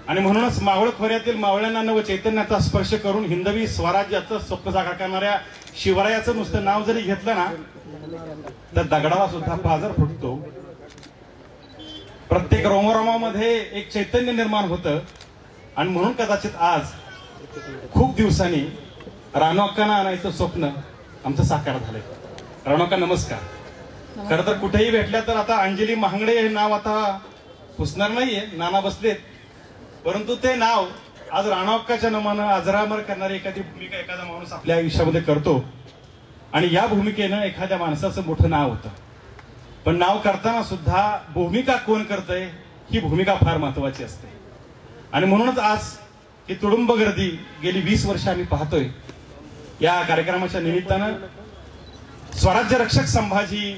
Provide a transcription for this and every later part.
आणि म्हणूनच मावळ खोऱ्यातील मावळ्यांना नव चैतन्याचा स्पर्श करून हिंदवी स्वराज्याचं स्वप्न साकार करणाऱ्या शिवरायाचं नुसतं नाव जरी घेतलं ना तर दगडाला सुद्धा पाझर फुटतो. प्रत्येक रोमरोमामध्ये एक चैतन्य निर्माण होतं आणि म्हणून कदाचित आज खूप दिवसांनी रानोक्कांना आणायचं स्वप्न आमचं साकार झालंय. रानोक्का नमस्कार. खरं तर कुठेही भेटल्या तर आता अंजली महांगडे हे नाव आता पुसणार नाहीये, नाना बसलेत, परंतु ते नाव आज रानोक्काच्या नावानं अजरामर करणारी एखादी भूमिका एखादा माणूस आपल्या आयुष्यामध्ये करतो आणि या भूमिकेनं एखाद्या माणसाचं मोठं नाव होतं. पण नाव करताना सुद्धा भूमिका कोण करतंय ही भूमिका फार महत्वाची असते. आणि म्हणूनच आज ही तुडुंब गर्दी गेली 20 वर्ष आम्ही पाहतोय. या कार्यक्रमाच्या निमित्तानं स्वराज्य रक्षक संभाजी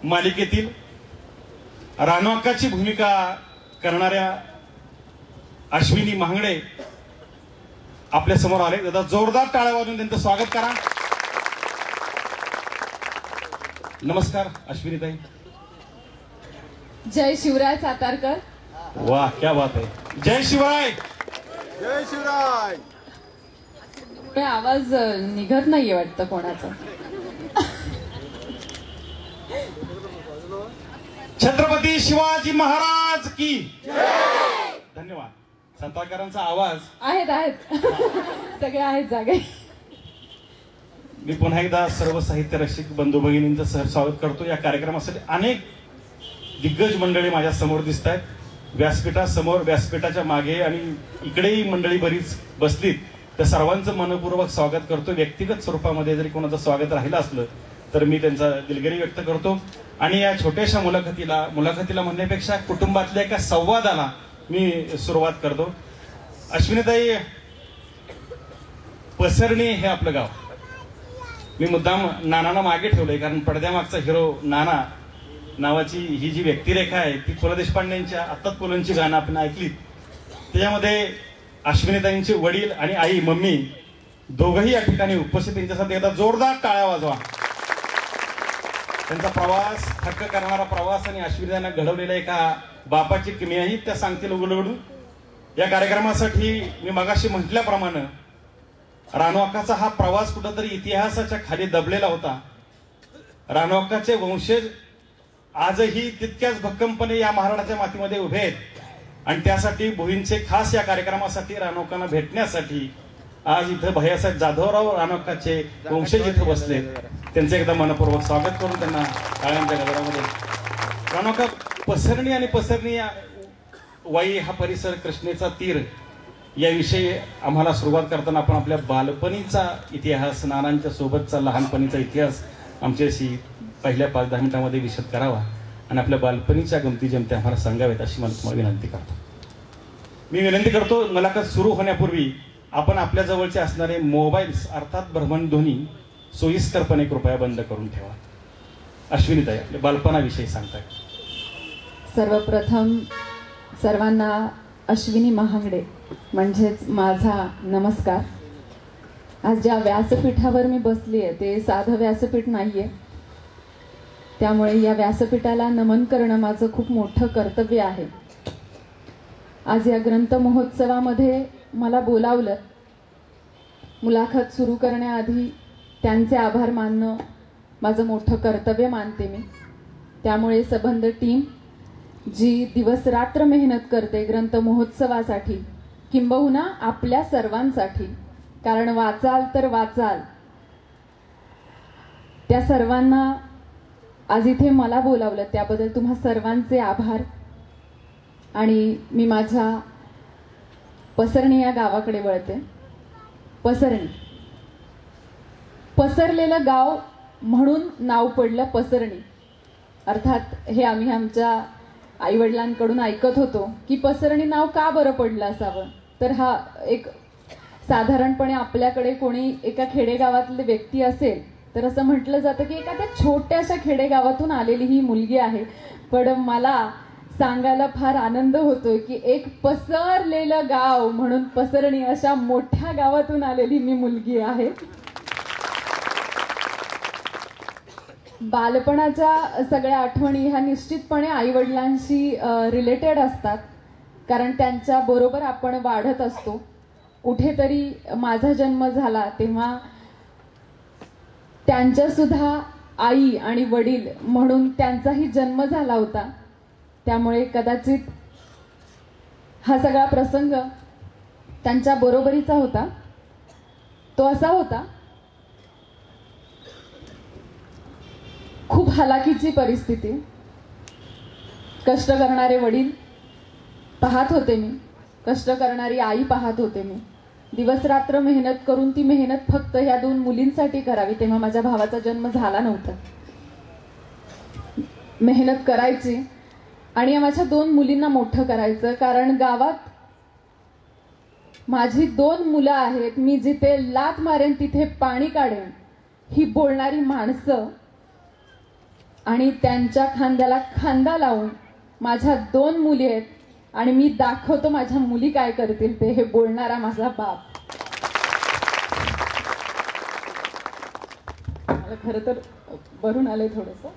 मालिकेतील रानोक्काची भूमिका करणाऱ्या अश्विनी महांगडे आपल्या समोर आले. दादा जोरदार टाळ्या वाजवून त्यांचं स्वागत करा. नमस्कार अश्विनीताई. जय शिवराय सातारकर. वाह क्या बात आहे. जय शिवराय. जय शिवराय. आवाज निघत नाहीये वाटतं कोणाचा. छत्रपती शिवाजी महाराज की धन्यवाद. सातारकरांचा आवाज आहेत सगळे आहेत जागे. मी पुन्हा एकदा सर्व साहित्य रसिक बंधू भगिनींचं सहस्वागत करतो. या कार्यक्रमासाठी अनेक दिग्गज मंडळी माझ्या समोर दिसत आहेत. व्यासपीठासमोर, व्यासपीठाच्या मागे आणि इकडेही मंडळी बरीच बसलीत. तर सर्वांचं मनपूर्वक स्वागत करतो. व्यक्तिगत स्वरूपामध्ये जरी कोणाचं स्वागत राहिलं असलं तर मी त्यांचा दिलगिरी व्यक्त करतो. आणि या छोट्याशा मुलाखतीला म्हणण्यापेक्षा कुटुंबातल्या एका संवादाला मी सुरुवात करतो. अश्विनीताई, पसरणी हे आपलं गाव. मी मुद्दाम नानांना मागे ठेवलंय कारण पडद्यामागचा हिरो नाना नावाची ही जी व्यक्तिरेखा आहे ती पु ल देशपांडेंच्या आत्ताच पुलंची गाणं आपण ऐकलीत. त्याच्यामध्ये अश्विनीताईंचे वडील आणि आई मम्मी दोघंही या ठिकाणी उपस्थित. त्यांच्यासाठी एकदा जोरदार टाळ्या वाजवा. त्यांचा प्रवास, थक्क करणारा प्रवास आणि अश्विनीताईंना घडवलेला एका बापाची किमयाही त्या सांगतील उघडून. या कार्यक्रमासाठी मी मगाशी म्हटल्याप्रमाणे रानोक्काचा हा प्रवास कुठंतरी इतिहासाच्या खाली दबलेला होता. रानोक्काचे वंशज आजही तितक्याच भक्कमपणे या महाराष्ट्राच्या मातीमध्ये उभे आहेत आणि त्यासाठी भुईंचे खास या कार्यक्रमासाठी रानोक्कांना भेटण्यासाठी आज इथं भैयासाहेब जाधवराव रानोक्काचे वंशज इथं बसले. त्यांचं एकदा मनपूर्वक स्वागत करून त्यांना टाळ्यांच्या गजरामध्ये. रानोक्का पसरणी आणि पसरणी वाई हा परिसर, कृष्णेचा तीर याविषयी आम्हाला सुरुवात करताना आपण आपल्या बालपणीचा इतिहास, नानांच्या सोबतचा लहानपणीचा इतिहास आमच्याशी पहिल्या 5-10 मिनिटांमध्ये विशद करावा आणि आपल्या बालपणीच्या गमती जमती आम्हाला सांगाव्यात अशी मला तुम्हाला विनंती करतो. मी विनंती करतो मुलाखत सुरू होण्यापूर्वी आपण आपल्या जवळचे असणारे मोबाईल्स अर्थात भ्रमणध्वनी सोयीस्करपणे कृपया बंद करून ठेवा. अश्विनीताई, आपल्या बालपणाविषयी सांगताय. सर्वप्रथम सर्वांना अश्विनी महांगडे म्हणजेच माझा नमस्कार. आज ज्या व्यासपीठावर मी बसली आहे ते साधं व्यासपीठ नाहीये, त्यामुळे या व्यासपीठाला नमन करणं माझं खूप मोठं कर्तव्य आहे. आज या ग्रंथ महोत्सवामध्ये मला बोलावलं. मुलाखत सुरू करण्याआधी त्यांचे आभार मानणं माझं मोठं कर्तव्य मानते मी. त्यामुळे सबंध टीम जी दिवस रात्र मेहनत करते ग्रंथ महोत्सवासाठी, किंबहुना आपल्या सर्वांसाठी, कारण वाचाल तर वाचाल, त्या सर्वांना आज इथे मला बोलावलं त्याबद्दल तुम्हा सर्वांचे आभार. आणि मी माझ्या पसरणी या गावाकडे वळते. पसरणी, पसरलेलं गाव म्हणून नाव पडलं पसरणी. अर्थात हे आम्ही आमच्या आईवडिलांकडून ऐकत होतो की पसरणी नाव का बरं पडलं असावं. तर हा एक साधारणपणे आपल्याकडे कोणी एका खेडेगावातले व्यक्ती असेल तर असं म्हटलं जातं की एखाद्या छोट्याशा खेडेगावातून आलेली ही मुलगी आहे. पण मला सांगायला फार आनंद होतोय की एक पसरलेलं गाव म्हणून पसरणी अशा मोठ्या गावातून आलेली मी मुलगी आहे. बालपणाच्या सगळ्या आठवणी ह्या निश्चितपणे आईवडिलांशी रिलेटेड असतात. कारण त्यांच्या बरोबर आपण वाढत असतो. कुठेतरी माझा जन्म झाला तेव्हा त्यांच्या सुद्धा आई आणि वडील म्हणून त्यांचाही जन्म झाला होता. त्यामुळे कदाचित हा सगळा प्रसंग त्यांच्या बरोबरीचा होता. तो असा होता, खूप हालाकीची परिस्थिती, कष्ट करणारे वडील पाहत होते मी, कष्ट करणारी आई पाहत होते मी. दिवस रात्र मेहनत करून ती मेहनत फक्त ह्या 2 मुलींसाठी करावी. तेव्हा माझ्या भावाचा जन्म झाला नव्हता. मेहनत करायची आणि माझ्या 2 मुलींना मोठं करायचं. कारण गावात माझी 2 मुलं आहेत, मी जिथे लात मारेन तिथे पाणी काढेन, ही बोलणारी माणसं आणि त्यांच्या खांद्याला खांदा लावून माझ्या 2 मुली आहेत आणि मी दाखवतो माझ्या मुली काय करतील ते, हे बोलणारा माझा बाप. मला खरं तर भरून आलंय थोडंसं.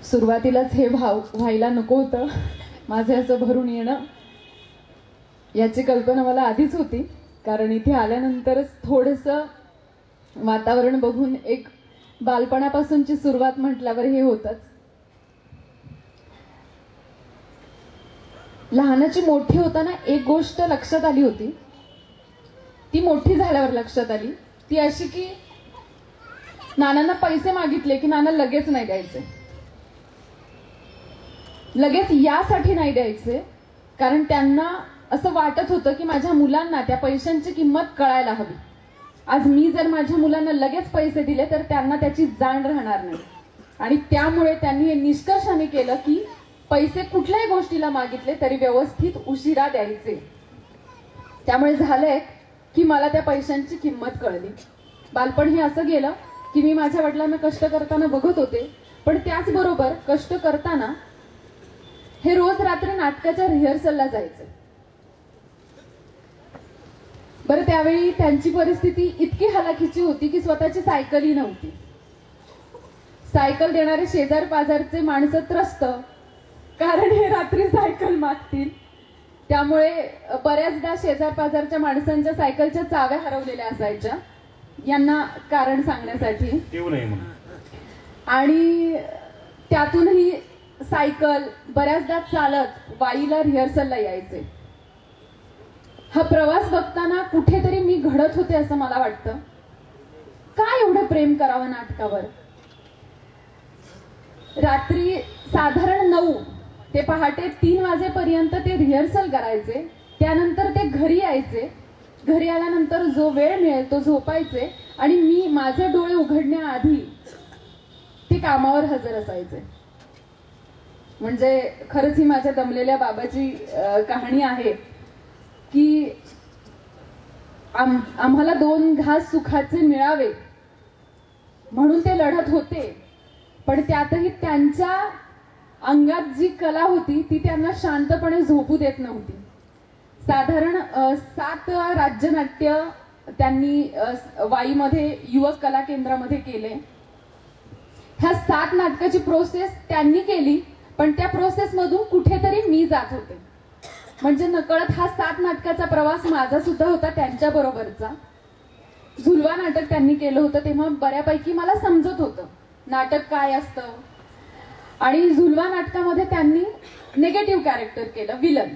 सुरुवातीलाच हे व्हायला नको होतं. माझं असं भरून येणं याची कल्पना मला आधीच होती, कारण इथे आल्यानंतरच थोडंसं वातावरण बघून एक बालपणापासूनची सुरुवात म्हटल्यावर हे होतच. लहानाची मोठी होताना एक गोष्ट लक्षात आली होती, ती मोठी झाल्यावर लक्षात आली, ती अशी की नानांना पैसे मागितले की नाना लगेच नाही द्यायचे. लगेच यासाठी नाही द्यायचे कारण त्यांना असं वाटत होतं की माझ्या मुलांना त्या पैशांची किंमत कळायला हवी. आज मी जर माझ्या मुलांना लगेच पैसे दिले तर त्यांना त्याची जाण राहणार नाही. आणि त्यामुळे त्यांनी हे निष्कर्षाने केलं की पैसे कुठल्याही गोष्टीला मागितले तरी व्यवस्थित उशिरा द्यायचे. त्यामुळे झालंय की मला त्या पैशांची किंमत कळली. बालपण हे असं गेलं की मी माझ्या वडिलांना कष्ट करताना बघत होते, पण त्याचबरोबर कष्ट करताना हे रोज रात्री नाटकाच्या रिहर्सलला जायचे. बरं, त्यावेळी त्यांची परिस्थिती इतकी हलाखीची होती की स्वतःची सायकलही नव्हती. सायकल देणारे शेजार पाजारचे माणसं त्रस्त, कारण हे रात्री सायकल मागतील. त्यामुळे बऱ्याचदा शेजार पाजारच्या माणसांच्या सायकलच्या चाव्या हरवलेल्या असायच्या, यांना कारण सांगण्यासाठी. आणि त्यातूनही सायकल बऱ्याचदा चालत वाईला रिहर्सलला यायचे. हा प्रवास बघताना कुठेतरी मी घडत होते असं मला वाटतं. काय एवढं प्रेम करावं नाटकावर. रात्री साधारण 9 ते पहाटे 3 वाजेपर्यंत ते रिहर्सल करायचे. त्यानंतर ते घरी यायचे. घरी आल्यानंतर जो वेळ मिळेल तो झोपायचे आणि मी माझे डोळे उघडण्याआधी ते कामावर हजर असायचे. म्हणजे खरंच ही माझ्या दमलेल्या बाबाची कहाणी आहे की आम्हाला 2 घास सुखाचे मिळावे म्हणून ते लढत होते, पण त्यातही त्यांच्या अंगात जी कला होती ती त्यांना शांतपणे झोपू देत नव्हती. साधारण 7 राज्यनाट्य त्यांनी वाईमध्ये युवक कला केंद्रामध्ये केले. ह्या 7 नाटकाची प्रोसेस त्यांनी केली, पण त्या प्रोसेस मधून कुठेतरी मी जात होते. म्हणजे नकळत हा 7 नाटकाचा प्रवास माझा सुद्धा होता त्यांच्या बरोबरचा. झुलवा नाटक त्यांनी केलं होतं तेव्हा बऱ्यापैकी मला समजत होतं नाटक काय असतं. आणि झुलवा नाटकामध्ये त्यांनी निगेटिव्ह कॅरेक्टर केलं, विलन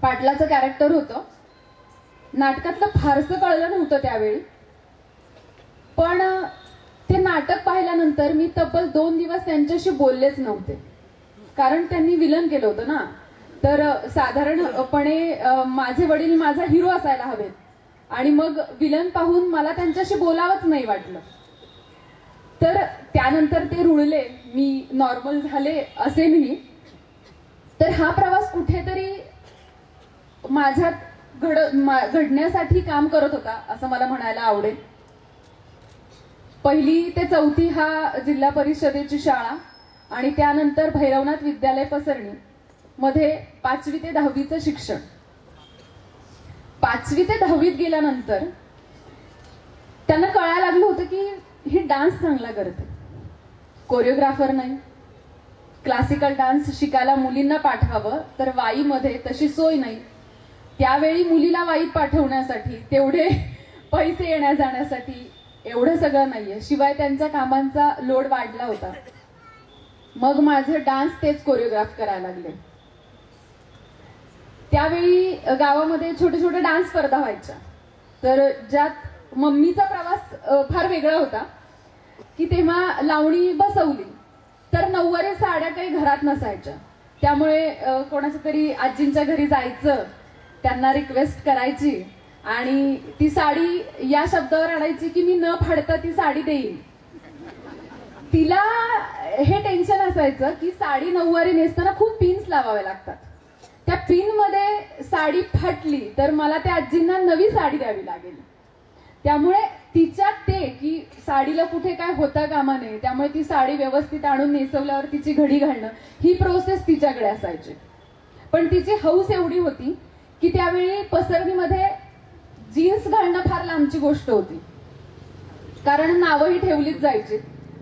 पाटलाचं कॅरेक्टर होतं. नाटकातलं फारसं कळलं नव्हतं त्यावेळी, पण ते नाटक पाहिल्यानंतर मी तब्बल 2 दिवस त्यांच्याशी बोललेच नव्हते. कारण त्यांनी विलन केलं होतं ना, तर साधारणपणे माझे वडील माझा हिरो असायला हवेत आणि मग विलन पाहून मला त्यांच्याशी बोलावंच नाही वाटलं. तर त्यानंतर ते रुळले, मी नॉर्मल झाले असे नाही. तर हा प्रवास कुठेतरी माझ्यात घडण्यासाठी काम करत होता असं मला म्हणायला आवडेल. पहिली ते चौथी हा जिल्हा परिषदेची शाळा आणि त्यानंतर भैरवनाथ विद्यालय पसरणी मध्ये 5वी ते 10वीचं शिक्षण. 5वी ते 10वीत गेल्यानंतर त्यांना कळायला लागलं होतं की ही डान्स चांगला करते. कोरिओग्राफर नाही, क्लासिकल डान्स शिकायला मुलींना पाठवावं तर वाईमध्ये तशी सोय नाही. त्यावेळी मुलीला वाईत पाठवण्यासाठी तेवढे पैसे येण्या जाण्यासाठी एवढं सगळं नाहीये. शिवाय त्यांच्या कामांचा लोड वाढला होता. मग माझे डान्स तेच कोरिओग्राफ करायला लागले. त्यावेळी गावामध्ये छोटे छोटे डान्स स्पर्धा व्हायच्या. तर ज्यात मम्मीचा प्रवास फार वेगळा होता की तेव्हा लावणी बसवली तर नऊवारी साड्या काही घरात नसायच्या. त्यामुळे कोणाच्या तरी आजींच्या घरी जायचं, त्यांना रिक्वेस्ट करायची आणि ती साडी या शब्दावर आणायची की मी न फाडता ती साडी देईन. तिला हे टेन्शन असायचं की साडी नऊवारी नेसताना खूप पिन्स लावावे लागतात. त्या पिन मध्ये साडी फाटली तर मला त्या आजींना नवी साडी द्यावी लागेल. त्यामुळे तिच्या ते की साडीला कुठे काय होता कामा नये, त्यामुळे ती साडी व्यवस्थित आणून नेसवल्यावर तिची घडी घालणं ही प्रोसेस तिच्याकडे असायची. पण तिची हौस एवढी होती की त्यावेळी पसरणीमध्ये जीन्स घालणं फार लांबची गोष्ट होती, कारण नावंही ठेवलीच जायची.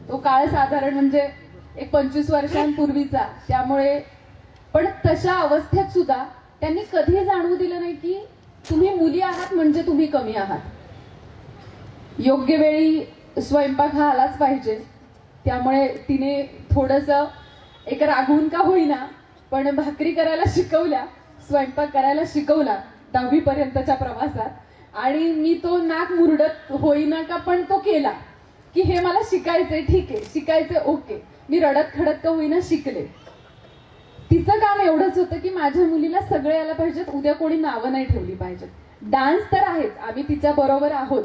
तो काळ साधारण म्हणजे एक 25 वर्षांपूर्वीचा. त्यामुळे पण तशा अवस्थेत सुद्धा त्यांनी कधी जाणवू दिलं नाही की तुम्ही मुली आहात म्हणजे तुम्ही कमी आहात. योग्य वेळी स्वयंपाक हा आलाच पाहिजे. त्यामुळे तिने थोडंसं एक रागवून का होईना पण भाकरी करायला शिकवल्या, स्वयंपाक करायला शिकवला 10वी पर्यंतच्या प्रवासात. आणि मी तो नाक मुरडत होईना का पण तो केला की हे मला शिकायचंय, ठीक आहे शिकायचंय, ओके. मी रडत खडत का होईना शिकले. तिचं काम एवढंच होतं की माझ्या मुलीला सगळे यायला पाहिजेत, उद्या कोणी नावं नाही ठेवली पाहिजेत. डान्स तर आहेच, आम्ही तिच्या बरोबर आहोत,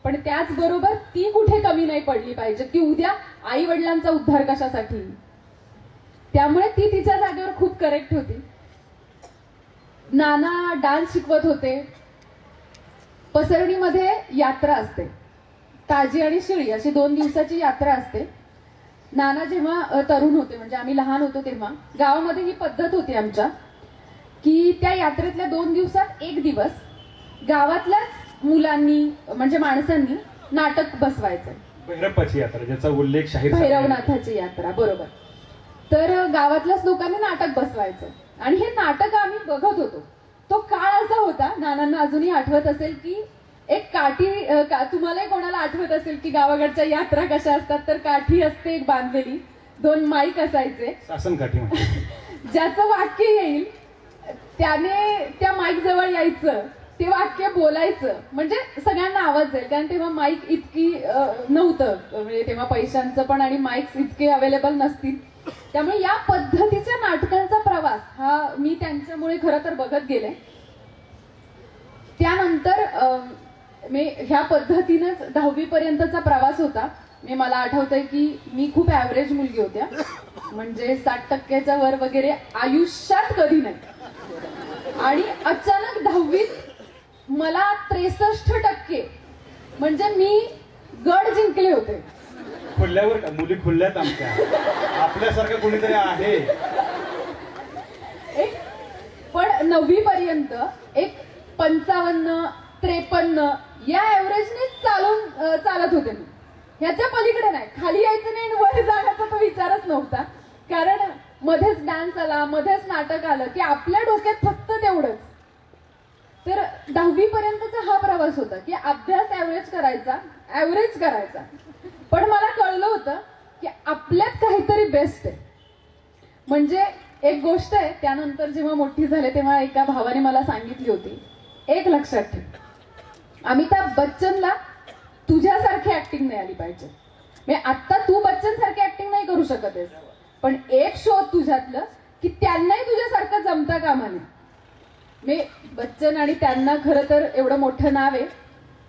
पण त्याचबरोबर ती कुठे कमी नाही पडली पाहिजे की उद्या आई वडिलांचा उद्धार कशासाठी. त्यामुळे ती तिच्या जागेवर खूप करेक्ट होती. नाना डान्स शिकवत होते. पसरणीमध्ये यात्रा असते, ताजी आणि शिळी अशी 2 दिवसाची यात्रा असते. नाना जेव्हा तरुण होते म्हणजे आम्ही लहान होतो तेव्हा गावामध्ये ही पद्धत होती आमच्या की त्या यात्रेतल्या 2 दिवसात एक दिवस गावातल्याच मुलांनी म्हणजे माणसांनी नाटक बसवायचं. भैरप्पाची यात्रा ज्याचा उल्लेख शाहीर भैरवनाथाची यात्रा, बरोबर. तर गावातल्याच लोकांनी नाटक बसवायचं आणि हे नाटक आम्ही बघत होतो. तो काळ असा होता, नानांना अजूनही आठवत असेल की एक काठी, तुम्हालाही कोणाला आठवत असेल की गावाकडच्या यात्रा कशा असतात तर काठी असते एक बांधलेली, 2 माईक असायचे, शासन काठी. ज्याचं वाक्य येईल त्याने त्या माईक जवळ यायचं, ते वाक्य बोलायचं म्हणजे सगळ्यांना आवाज जाईल. कारण तेव्हा माईक इतकी नव्हतं, म्हणजे तेव्हा पैशांचं पण आणि माईक्स इतके अवेलेबल नसतील. त्यामुळे या पद्धतीच्या नाटकांचा प्रवास हा मी त्यांच्यामुळे खरं तर बघत गेले. त्यानंतर मी ह्या पद्धतीनेच 10वी पर्यंतचा प्रवास होता. मला आठवतंय की मी खूप ऍव्हरेज मुलगी होत्या, म्हणजे 60% वर वगैरे आयुष्यात कधी नाही. आणि अचानक 10वीत मला 63% म्हणजे मी गड जिंकले होते. खुल्ल्यावर मुली खुल्ल्यात आमच्या, आपल्यासारखं कोणीतरी आहे. पण 9वी पर्यंत एक 55-53 या ऍव्हरेजने चालत होते मी. ह्याच्या पलीकडे नाही, खाली यायचं नाही आणि वर जाण्याचा तो विचारच नव्हता. कारण मध्येच डान्स आला, मध्येच नाटक आलं की आपल्या डोक्यात फक्त तेवढंच. तर 10वी पर्यंतचा हा प्रवास होता की अभ्यास ऍव्हरेज करायचा. पण मला कळलं होतं की आपल्यात काहीतरी बेस्ट आहे. म्हणजे एक गोष्ट आहे, त्यानंतर जेव्हा मोठी झाले तेव्हा एका भावाने मला सांगितली होती, एक लक्षात ठेव, अमिताभ बच्चनला तुझ्यासारखी ऍक्टिंग नाही आली पाहिजे. म्हणजे आता तू बच्चन सारखी ऍक्टिंग नाही करू शकत आहेस, पण एक शोध तुझ्यातलं की त्यांनाही तुझ्यासारखं जमता कामा नये. मी बच्चन आणि त्यांना खरं तर एवढं मोठं नाव आहे,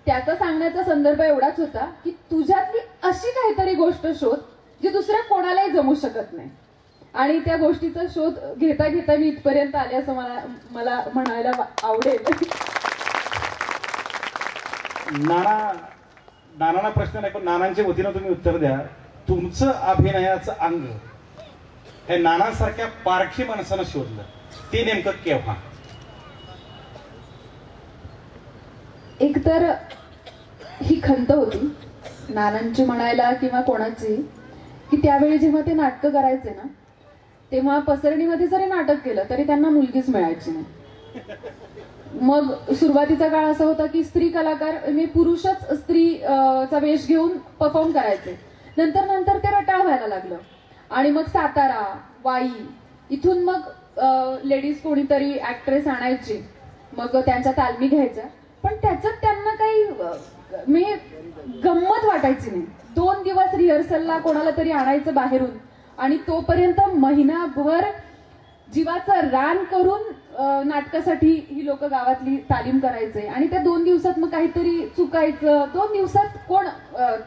त्याचा सांगण्याचा संदर्भ एवढाच होता की तुझ्यातली अशी काहीतरी गोष्ट शोध जी दुसऱ्या कोणालाही जमू शकत नाही. आणि त्या गोष्टीचा शोध घेता घेता मी इथपर्यंत आले असं मला म्हणायला आवडेल. नाना नानांना प्रश्न नाही, पण नानांच्या वतीनं तुम्ही उत्तर द्या. तुमचं अभिनयाचं अंग हे नानांसारख्या पारखी माणसानं शोधलं, ते नेमकं केव्हा? एकतर ही खंत होती नानांची म्हणायला किंवा कोणाची, की त्यावेळी जेव्हा ते नाटकं करायचे ना, तेव्हा पसरणीमध्ये जरी नाटक केलं तरी त्यांना मुलगीच मिळायची नाही. मग सुरुवातीचा काळ असा होता की स्त्री कलाकार मी पुरुषच चा वेश घेऊन परफॉर्म करायचे. नंतर नंतर ते रटाळ व्हायला लागलं आणि मग सातारा, वाई इथून मग लेडीज कोणीतरी ऍक्ट्रेस आणायची, मग त्यांच्या तालमी घ्यायच्या. पण त्याच्यात त्यांना काही मी गंमत वाटायची नाही. 2 दिवस रिहर्सलला कोणाला तरी आणायचं बाहेरून आणि तोपर्यंत महिनाभर जीवाचं रान करून नाटकासाठी ही लोक गावातली तालीम करायचे आणि त्या 2 दिवसात मग काहीतरी चुकायचं. 2 दिवसात कोण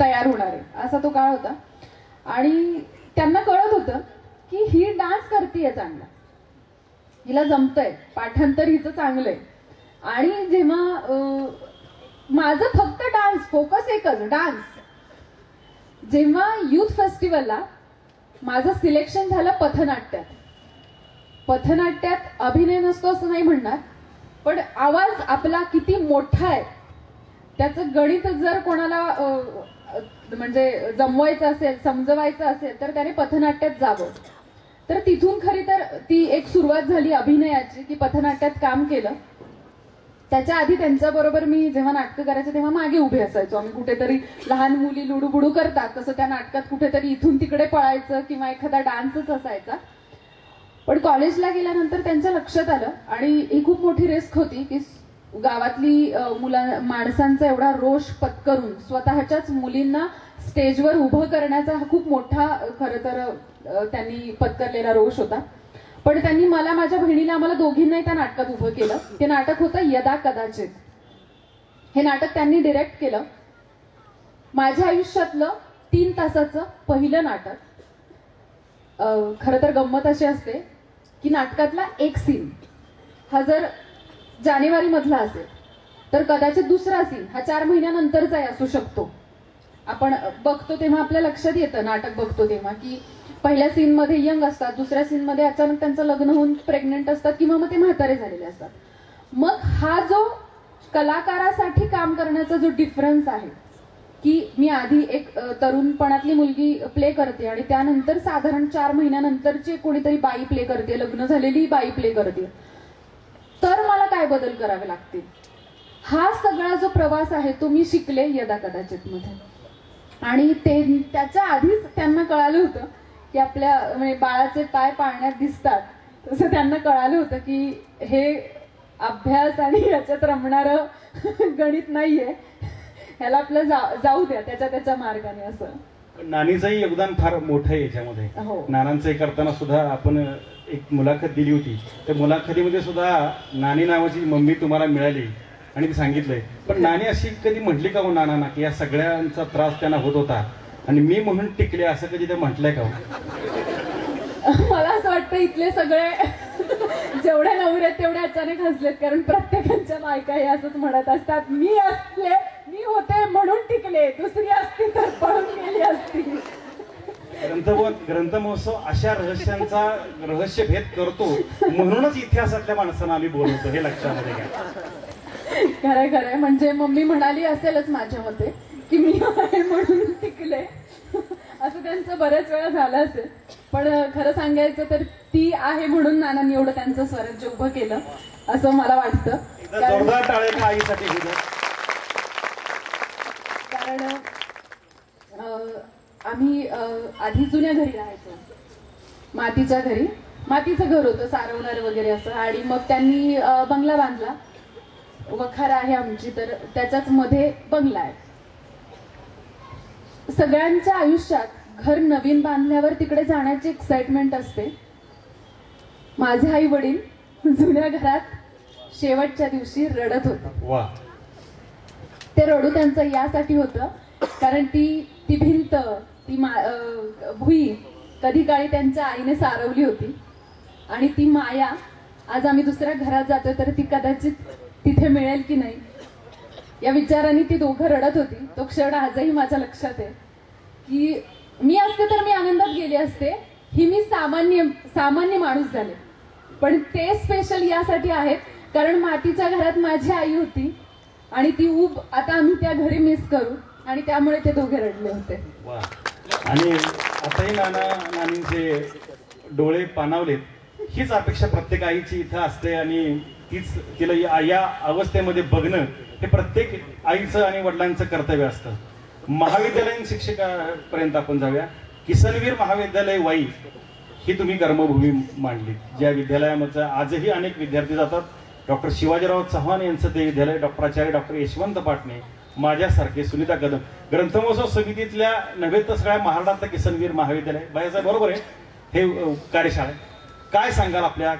तयार होणार आहे असा तो काळ होता. आणि त्यांना कळत होतं की ही डान्स करतीये चांगला, हिला जमतंय, पाठांतर हिचं चांगलंय. आणि जेव्हा माझं फक्त डान्स फोकस एकच डान्स, जेव्हा युथ फेस्टिवलला माझं सिलेक्शन झालं पथनाट्यात. पथनाट्यात अभिनय नसतो असं नाही म्हणणार, पण आवाज आपला किती मोठा आहे त्याचं गणित जर कोणाला म्हणजे जमवायचं असेल, समजवायचं असेल तर त्याने पथनाट्यात जावं. तर तिथून खरी तर ती एक सुरुवात झाली अभिनयाची, की पथनाट्यात काम केलं. त्याच्या आधी त्यांच्याबरोबर मी जेव्हा नाटकं करायचे तेव्हा मागे उभे असायचो. आम्ही कुठेतरी लहान मुली लुडूबुडू करतात तसं त्या नाटकात कुठेतरी इथून तिकडे पळायचं किंवा एखादा डान्सच असायचा. पण कॉलेजला गेल्यानंतर त्यांच्या लक्षात आलं आणि ही खूप मोठी रिस्क होती की गावातली माणसांचा एवढा रोष पत्करून स्वतःच्याच मुलींना स्टेजवर उभं करण्याचा हा खूप मोठा खरं तर त्यांनी पत्करलेला रोष होता. पण त्यांनी मला, माझ्या बहिणीला, आम्हाला दोघींनाही त्या नाटकात उभं केलं. ते नाटक होतं यदा कदाचित. हे नाटक त्यांनी डिरेक्ट केलं. माझ्या आयुष्यातलं 3 तासाचं पहिलं नाटक. खरं तर गंमत अशी असते की नाटकातला एक सीन हा जर जानेवारी मधला असेल तर कदाचित दुसरा सीन हा 4 महिन्यानंतरचाही असू शकतो. आपण बघतो तेव्हा आपल्या लक्षात येतं, नाटक बघतो तेव्हा, की पहिल्या सीन मध्ये यंग असतात, दुसऱ्या सीन मध्ये अचानक त्यांचं लग्न होऊन प्रेग्नेंट असतात किंवा मग ते म्हातारे झालेले असतात. मग हा जो कलाकारासाठी काम करण्याचा जो डिफरन्स आहे की मी आधी एक तरुणपणातली मुलगी प्ले करते आणि त्यानंतर साधारण 4 महिन्यानंतरची कोणीतरी बाई प्ले करते, लग्न झालेली बाई प्ले करते, तर मला काय बदल करावे लागतील, हा सगळा जो प्रवास आहे तो मी शिकले यदा कदाचित मध्ये. आणि त्याच्या आधीच त्यांना कळालं होतं की आपल्या म्हणजे बाळाचे पाय पाळण्यात दिसतात, तसं त्यांना कळालं होतं की हे अभ्यास आणि याच्यात रमणारं गणित नाहीये, ह्याला आपलं जाऊ द्या त्याच्या मार्गाने. असं नानीचंही योगदान फार मोठं आहे याच्यामध्ये. नानांचं करताना सुद्धा आपण एक मुलाखत दिली होती, त्या मुलाखतीमध्ये सुद्धा नानी नावाची मम्मी तुम्हाला मिळाली आणि ती सांगितलंय. पण नानी अशी कधी म्हटली का हो नानांना की या सगळ्यांचा त्रास त्यांना होत होता आणि मी म्हणून टिकले, असं कधी ते म्हटलंय का? मला असं वाटतं इथले सगळे जेवढे नवरे आहेत तेवढे अचानक हसलेत, कारण प्रत्येकाच्या बायका हे असंच म्हणत असतात, मी होते म्हणून टिकले, दुसरी असती तर पळून गेली असती. ग्रंथ महोत्सव अशा रहस्यांचा रहस्यभेद करतो म्हणूनच इतिहासातल्या माणसांना आम्ही बोलवतो, हे लक्षामध्ये घ्या. खरंय. म्हणजे मम्मी म्हणाली असेलच माझ्या मते की मी आहे म्हणून टिकले, असं त्यांचं बऱ्याच वेळा झालं असेल. पण खरं सांगायचं तर ती आहे म्हणून नानांनी एवढं त्यांचं स्वराज्य उभं केलं असं मला वाटतं. जोरदार टाळ्या आईसाठी. कारण आम्ही आधी जुन्या घरी राहायचो, मातीच्या घरी. मातीचं घर होतं, सारवणार वगैरे असं. आणि मग त्यांनी बंगला बांधला, वखार आहे आमची, तर त्याच्याच मध्ये बंगला आहे. सगळ्यांच्या आयुष्यात घर नवीन बांधल्यावर तिकडे जाण्याची एक्साइटमेंट असते. माझे आई वडील जुन्या घरात शेवटच्या दिवशी रडत होते. ते रडू त्यांचं यासाठी होतं कारण ती भिंत, ती भुई कधी काळी त्यांच्या आईने सारवली होती आणि ती माया आज आम्ही दुसऱ्या घरात जातोय तर ती कदाचित तिथे मिळेल की नाही या विचाराने ती दोघं रडत होती. तो क्षण आजही माझ्या लक्षात आहे की मी असते तर मी आनंदात गेले असते. ही मी सामान्य माणूस झाले, पण ते स्पेशल यासाठी आहेत कारण मातीच्या घरात माझी आई होती आणि ती ऊब आता आम्ही त्या घरी मिस करू आणि त्यामुळे ते दोघे रडले होते. वा. आणि आताही नाना नानींचे डोळे पाणावलेत. हीच अपेक्षा प्रत्येक आईची इथं असते आणि तीच तिला या अवस्थेमध्ये बघणं हे प्रत्येक आईचं आणि वडिलांचं कर्तव्य असतं. महाविद्यालयीन शिक्षकापर्यंत आपण जाऊया. किसनवीर महाविद्यालय वाई ही तुम्ही कर्मभूमी मांडली, ज्या विद्यालयामध्ये आजही अनेक विद्यार्थी जातात. डॉक्टर शिवाजीराव चव्हाण यांचं ते विद्यालय, डॉक्टर डॉक्टर यशवंत पाटणे, माझ्यासारखे, सुनीता कदम, ग्रंथमहोत्सव समितीतल्या नव्हे तर सगळ्या महाराष्ट्रातलं किसनवीर महाविद्यालय. बायासाहेब बरोबर आहे, हे कार्यशाळा काय सांगाल आपल्या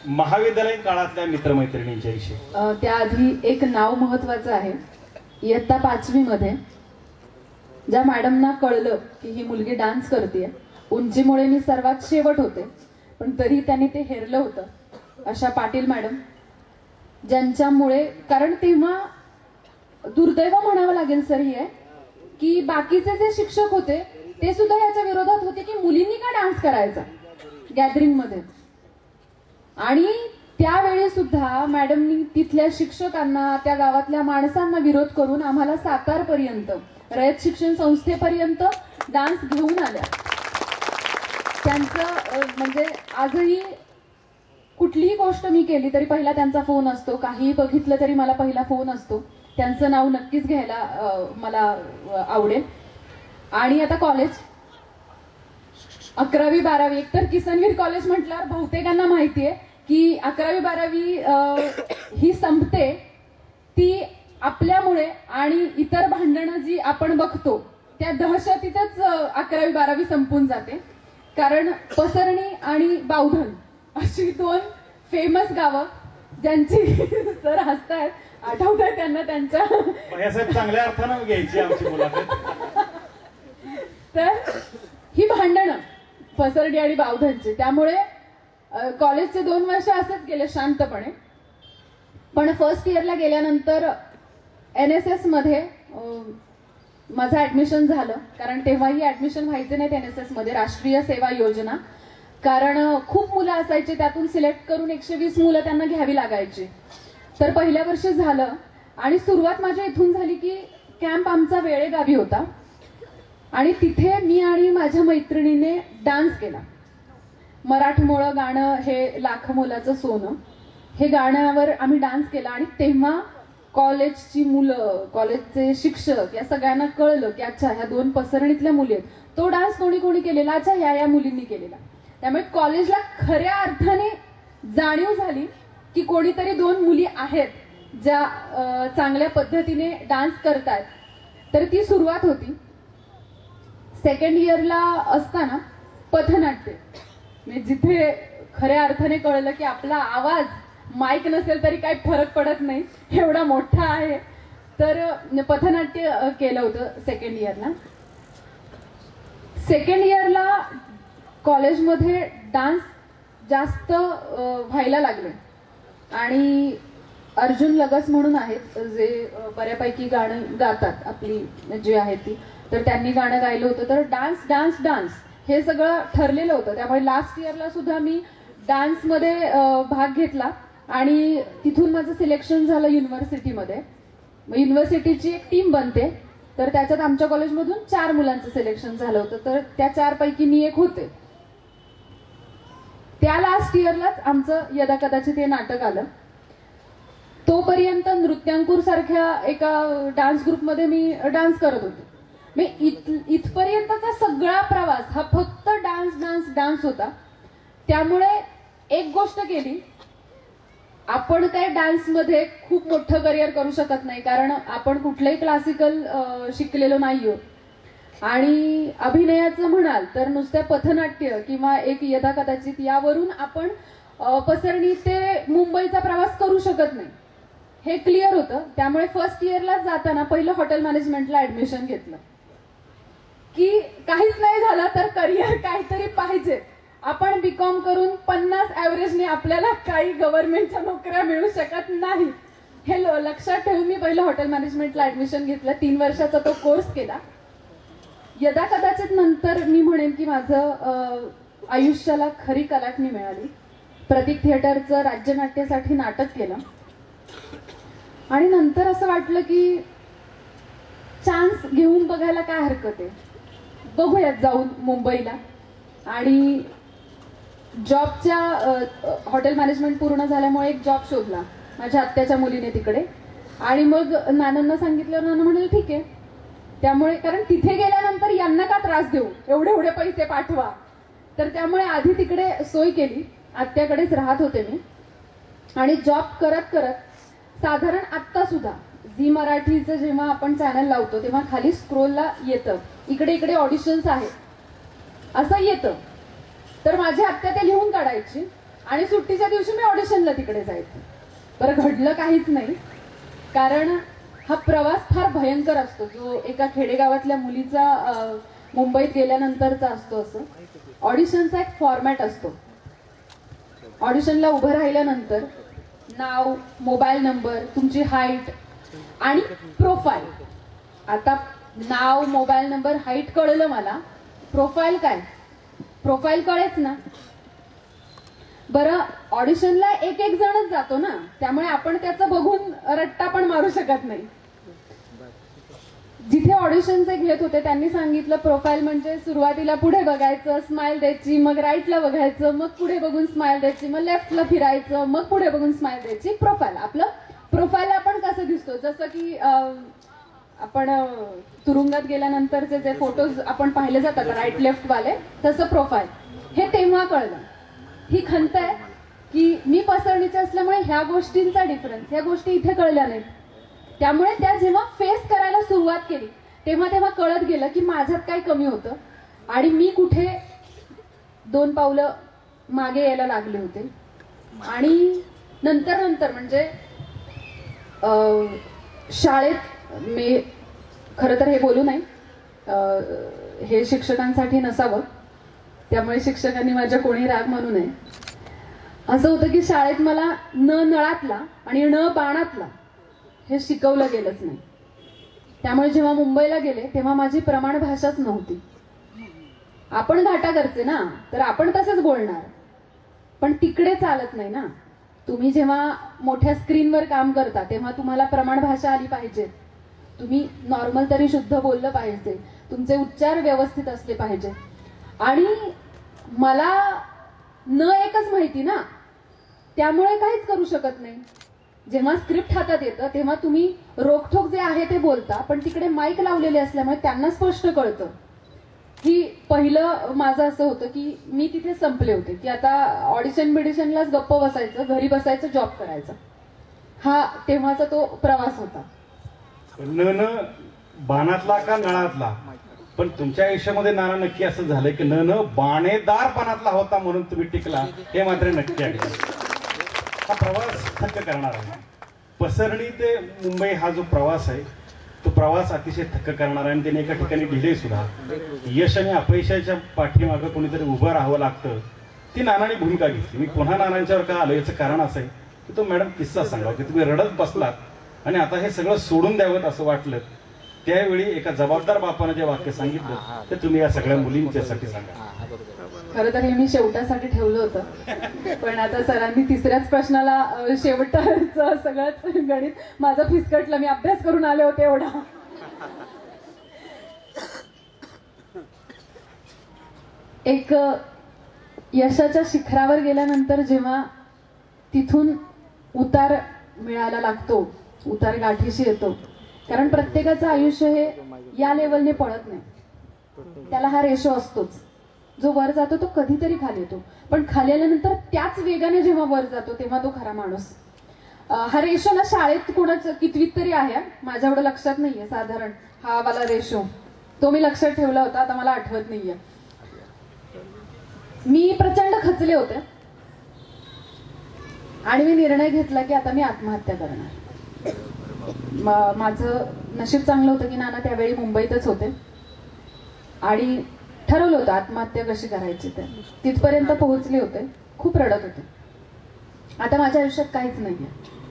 महाविद्यालयीन काळातल्या मित्रमैत्रिणींच्या विषयी? त्याआधी एक नाव महत्वाचं आहे. इयत्ता 5वी मध्ये ज्या मॅडमना कळलं की ही मुलगी डान्स करते, उंचीमुळे मी सर्वात शेवट होते पण तरी त्यांनी ते हेरलं होतं, अशा पाटील मॅडम, ज्यांच्यामुळे, कारण तेव्हा दुर्दैव म्हणावं लागेल सर ही आहे की बाकीचे जे शिक्षक होते ते सुद्धा याच्या विरोधात होते की मुलींनी का डान्स करायचा गॅदरिंग मध्ये. आणि त्यावेळी सुद्धा मॅडमनी तिथल्या शिक्षकांना, त्या गावातल्या माणसांना विरोध करून आम्हाला सातारपर्यंत, रयत शिक्षण संस्थेपर्यंत डान्स घेऊन आल्या. त्यांचं म्हणजे आजही कुठलीही गोष्ट मी केली तरी पहिला त्यांचा फोन असतो, काहीही बघितलं तरी मला पहिला फोन असतो. त्यांचं नाव नक्कीच घ्यायला मला आवडेल. आणि आता कॉलेज 11वी 12वी, एकतर किसनवीर कॉलेज म्हटल्यावर बहुतेकांना माहितीये की 11वी 12वी ही संपते ती आपल्यामुळे, आणि इतर भांडणं जी आपण बघतो त्या दहशतीतच 11वी 12वी संपून जाते. कारण पसरणी आणि बावधन अशी 2 फेमस गावं ज्यांची सर हसतायत, आठवत आहे त्यांना त्यांच्या साहेब चांगल्या अर्थानं घ्यायची आमची मुलाखत. तर ही भांडणं पसरणी आणि बावधनची, त्यामुळे कॉलेजचे 2 वर्ष असंच गेले शांतपणे. पण फर्स्ट इयरला गेल्यानंतर NSS मध्ये माझं ऍडमिशन झालं, कारण तेव्हाही ऍडमिशन व्हायचे नाहीत NSS मध्ये, राष्ट्रीय सेवा योजना. कारण खूप मुलं असायचे, त्यातून सिलेक्ट करून 120 मुलं त्यांना घ्यावी लागायची. तर पहिल्या वर्षी झालं आणि सुरुवात माझ्या इथून झाली की कॅम्प आमचा वेळेगावी होता आणि तिथे मी आणि माझ्या मैत्रिणीने डान्स केला. मराठमोळं गाणं हे लाख मोलाचं सोनं, हे गाण्यावर आम्ही डान्स केला. आणि तेव्हा कॉलेजची मुलं, कॉलेजचे शिक्षक या सगळ्यांना कळलं की अच्छा ह्या 2 पसरणीतल्या मुली आहेत. तो डान्स कोणी कोणी केलेला, अच्छा या मुलींनी केलेला. त्यामुळे कॉलेजला खऱ्या अर्थाने जाणीव झाली की कोणीतरी 2 मुली आहेत ज्या चांगल्या पद्धतीने डान्स करतायत. तर ती सुरुवात होती. सेकंड इयरला असताना पथनाट्य, म्हणजे जिथे खऱ्या अर्थाने कळलं की आपला आवाज माईक नसेल तरी काही फरक पडत नाही, एवढा मोठा आहे. तर पथनाट्य केलं होतं सेकंड इयरला. सेकंड इयरला कॉलेजमध्ये डान्स जास्त व्हायला लागले आणि अर्जुन लगस म्हणून आहेत जे बऱ्यापैकी गाणं गातात आपली जी आहे ती, तर त्यांनी गाणं गायलं होतं. तर डान्स डान्स डान्स हे सगळं ठरलेलं होतं. त्यामुळे लास्ट इयरला सुद्धा मी डान्समध्ये भाग घेतला आणि तिथून माझं सिलेक्शन झालं युनिव्हर्सिटीमध्ये. युनिव्हर्सिटीची एक टीम बनते, तर त्याच्यात आमच्या कॉलेजमधून 4 मुलांचं सिलेक्शन झालं होतं. तर त्या 4 पैकी मी एक होते. त्या लास्ट इयरलाच आमचं यदा कदाचित हे नाटक आलं. तोपर्यंत नृत्यांकुर सारख्या एका डान्स ग्रुपमध्ये मी डान्स करत होते. मी इथपर्यंतचा सगळा प्रवास हा फक्त डान्स डान्स डान्स होता. त्यामुळे एक गोष्ट केली, आपण काय डान्समध्ये खूप मोठं करिअर करू शकत नाही, कारण आपण कुठलंही क्लासिकल शिकलेलो नाहीयो. आणि अभिनयाचं म्हणाल तर नुसत्या पथनाट्य किंवा एक यदा कदाचित यावरून आपण पसरणी ते मुंबईचा प्रवास करू शकत नाही, हे क्लिअर होतं. त्यामुळे फर्स्ट इयरला जाताना पहिलं हॉटेल मॅनेजमेंटला ऍडमिशन घेतलं की काहीच नाही झालं तर करिअर काहीतरी पाहिजे. आपण बीकॉम करून 50 ऍव्हरेजने आपल्याला काही गव्हर्नमेंटच्या नोकऱ्या मिळू शकत नाही. हे लक्षात ठेवून मी पहिलं हॉटेल मॅनेजमेंटला ऍडमिशन घेतलं. 3 वर्षाचा तो कोर्स केला. यदा कदाचित नंतर मी म्हणेन की माझं आयुष्याला खरी कलाटणी मिळाली. प्रतीक थिएटरचं राज्यनाट्यासाठी नाटक केलं आणि नंतर असं वाटलं की चान्स घेऊन बघायला काय हरकत आहे, बघूयात जाऊन मुंबईला. आणि जॉबच्या हॉटेल मॅनेजमेंट पूर्ण झाल्यामुळे एक जॉब शोधला माझ्या आत्याच्या मुलीने तिकडे. आणि मग नानांना सांगितलं, नाना म्हणाले ठीक आहे. त्यामुळे कारण तिथे गेल्यानंतर यांना का त्रास देऊ, एवढे एवढे पैसे पाठवा. तर त्यामुळे आधी तिकडे सोय केली. आत्याकडेच राहत होते मी. आणि जॉब करत करत साधारण आत्ता सुद्धा झी मराठीचं जेव्हा आपण चॅनल लावतो तेव्हा खाली स्क्रोलला येतं इकडे इकडे ऑडिशन्स आहेत असं येतं. तर माझी आत्या ते लिहून काढायची आणि सुट्टीच्या दिवशी मी ऑडिशनला तिकडे जायचं. बरं घडलं काहीच नाही, कारण हा प्रवास फार भयंकर असतो जो एका खेडेगावातल्या मुलीचा मुंबईत गेल्यानंतरचा असतो. असं ऑडिशनचा एक फॉर्मॅट असतो. ऑडिशनला उभं राहिल्यानंतर नाव, मोबाईल नंबर, तुमची हाईट आणि प्रोफाईल. आता नाव, मोबाईल नंबर, हाईट कळलं मला, प्रोफाईल काय, प्रोफाईल कळेच ना. बरं ऑडिशनला एक एक जणच जातो ना, त्यामुळे आपण त्याचं बघून रट्टा पण मारू शकत नाही. जिथे ऑडिशनचे घेत होते त्यांनी सांगितलं प्रोफाईल म्हणजे सुरुवातीला पुढे बघायचं, स्माइल द्यायची, मग राईटला बघायचं, मग पुढे बघून स्माइल द्यायची, मग लेफ्टला फिरायचं, मग पुढे बघून स्माइल द्यायची. प्रोफाईल आपलं प्रोफाईल आपण कसं दिसतो, जसं की आपण तुरुंगात गेल्यानंतरचे जे फोटोज आपण पाहिले जातात राईट लेफ्ट वाले, तसं प्रोफाईल. हे तेव्हा कळलं. ही खंत आहे की मी पसरणीचे असल्यामुळे ह्या गोष्टींचा डिफरन्स, ह्या गोष्टी इथे कळल्या नाहीत. त्यामुळे त्या जेव्हा फेस करायला सुरुवात केली तेव्हा कळत गेलं की माझ्यात काय कमी होतं आणि मी कुठे 2 पावलं मागे यायला लागले होते. आणि नंतर म्हणजे शाळेत मी खरं तर हे बोलू नाही, हे शिक्षकांसाठी नसावं, त्यामुळे शिक्षकांनी माझ्या कोणी राग म्हणू नये. असं होतं की शाळेत मला न नळातला आणि न बाणातला हे शिकवलं गेलंच नाही. त्यामुळे जेव्हा मुंबईला गेले तेव्हा माझी प्रमाण भाषाच नव्हती. आपण घाटाघरचे ना, तर आपण तसंच बोलणार, पण तिकडे चालत नाही ना. तुम्ही जेव्हा मोठ्या स्क्रीनवर काम करता तेव्हा तुम्हाला प्रमाण भाषा आली पाहिजे, तुम्ही नॉर्मल तरी शुद्ध बोललं पाहिजे, तुमचे उच्चार व्यवस्थित असले पाहिजे. आणि मला न एकच माहिती ना, त्यामुळे काहीच करू शकत नाही. जेव्हा स्क्रिप्ट हातात येतं तेव्हा तुम्ही रोखठोक जे आहे ते बोलता, पण तिकडे माईक लावलेले असल्यामुळे त्यांना स्पष्ट कळतं. की पहिलं माझं असं होतं की मी तिथे संपले होते की आता ऑडिशन बिडिशनलाच गप्प बसायचं, घरी बसायचं, जॉब करायचा. हा तेव्हाचा तो प्रवास होता. न बाणातला का नळातला, पण तुमच्या आयुष्यामध्ये नाना नक्की असं झालंय की न बाणेदारपणातला होता म्हणून तुम्ही टिकला, हे मात्र नक्की आहे. हा प्रवास थक्क करणार आहे. पसरणी ते मुंबई हा जो प्रवास आहे तो प्रवास अतिशय थक्क करणार आहे. आणि त्याने एका ठिकाणी लिहिले सुद्धा, यश आणि अपयशाच्या पाठीमागं कोणीतरी उभं राहावं लागतं, ती नानाने भूमिका घेतली. मी पुन्हा नानांच्यावर का आलो याचं कारण असं आहे की तो मॅडम किस्सा सांगावा की तुम्ही रडत बसलात आणि आता हे सगळं सोडून द्यावं असं वाटलं. त्यावेळी एका जबाबदार बापानं जे वाक्य सांगितलं ते तुम्ही या सगळ्या मुलींच्यासाठी सांगा. खरं तर हे मी शेवटासाठी ठेवलं होतं, पण आता सरांनी 3ऱ्याच प्रश्नाला शेवटाचं सगळंच गणित माझं फिसकटलं. मी अभ्यास करून आले होते एवढा. एक यशाच्या शिखरावर गेल्यानंतर जेव्हा तिथून उतार मिळायला लागतो, उतार गाठीशी येतो, कारण प्रत्येकाचं आयुष्य हे या लेवलने पळत नाही. त्याला हा रेशो असतोच. जो वर जातो तो कधीतरी खाली येतो, पण खाली आल्यानंतर त्याच वेगाने जेव्हा वर जातो तेव्हा तो खरा माणूस. हा रेशो ना शाळेत कोणाचं कितवीत तरी आहे, माझ्या एवढं लक्षात नाहीये. साधारण हा वाला रेशो तो मी लक्षात ठेवला होता, आता मला आठवत नाहीये. मी प्रचंड खचले होते आणि मी निर्णय घेतला की आता मी आत्महत्या करणार. माझं नशीब चांगलं होतं की नाना त्यावेळी मुंबईतच होते आणि ठरवलं होतं आत्महत्या कशी करायची. ते तिथपर्यंत पोहोचले होते, खूप रडत होते. आता माझ्या आयुष्यात काहीच नाहीये,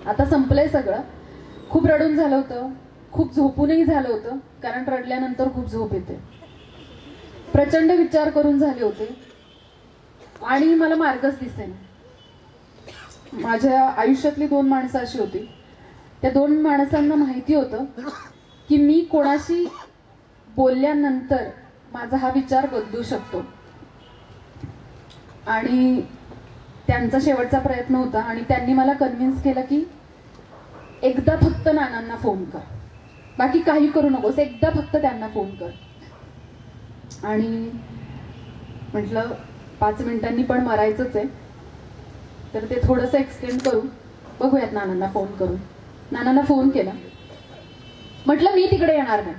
आता संपलंय सगळं. खूप रडून झालं होतं, खूप झोपूनही झालं होतं, कारण रडल्यानंतर खूप झोप येते. प्रचंड विचार करून झाले होते आणि मला मार्गच दिसेना. माझ्या आयुष्यातली 2 माणसं अशी होती, त्या 2 माणसांना माहिती होतं की मी कोणाशी बोलल्यानंतर माझा हा विचार बदलू शकतो. आणि त्यांचा शेवटचा प्रयत्न होता आणि त्यांनी मला कन्व्हिन्स केलं की एकदा फक्त नानांना फोन कर, बाकी काही करू नकोस, एकदा फक्त त्यांना फोन कर. आणि म्हटलं 5 मिनिटांनी पण मरायचंच आहे, तर ते थोडंसं एक्सटेंड करू, बघूयात नानांना फोन करून. नानांना फोन केला, म्हटलं मी तिकडे येणार नाही,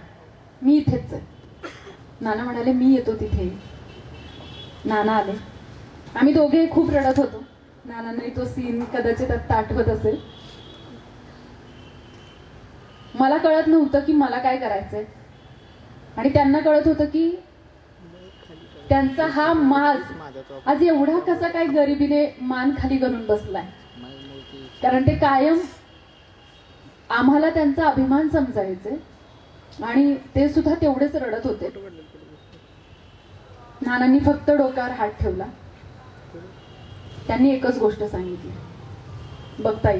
मी इथेच आहे. नाना म्हणाले मी येतो तिथे. नाना आले. आम्ही दोघे खूप रडत होतो. नानांनी तो सीन कदाचित आता आठवत असेल. मला कळत नव्हतं की मला काय करायचंय आणि त्यांना कळत होतं की त्यांचा हा माज आज एवढा कसा काय गरिबीने मान खाली करून बसलाय. कारण ते कायम आम्हाला त्यांचा अभिमान समजायचे आणि ते सुद्धा तेवढेच रडत होते. नानांनी फक्त डोक्यावर हात ठेवला. त्यांनी एकच गोष्ट सांगितली, बघ ताई,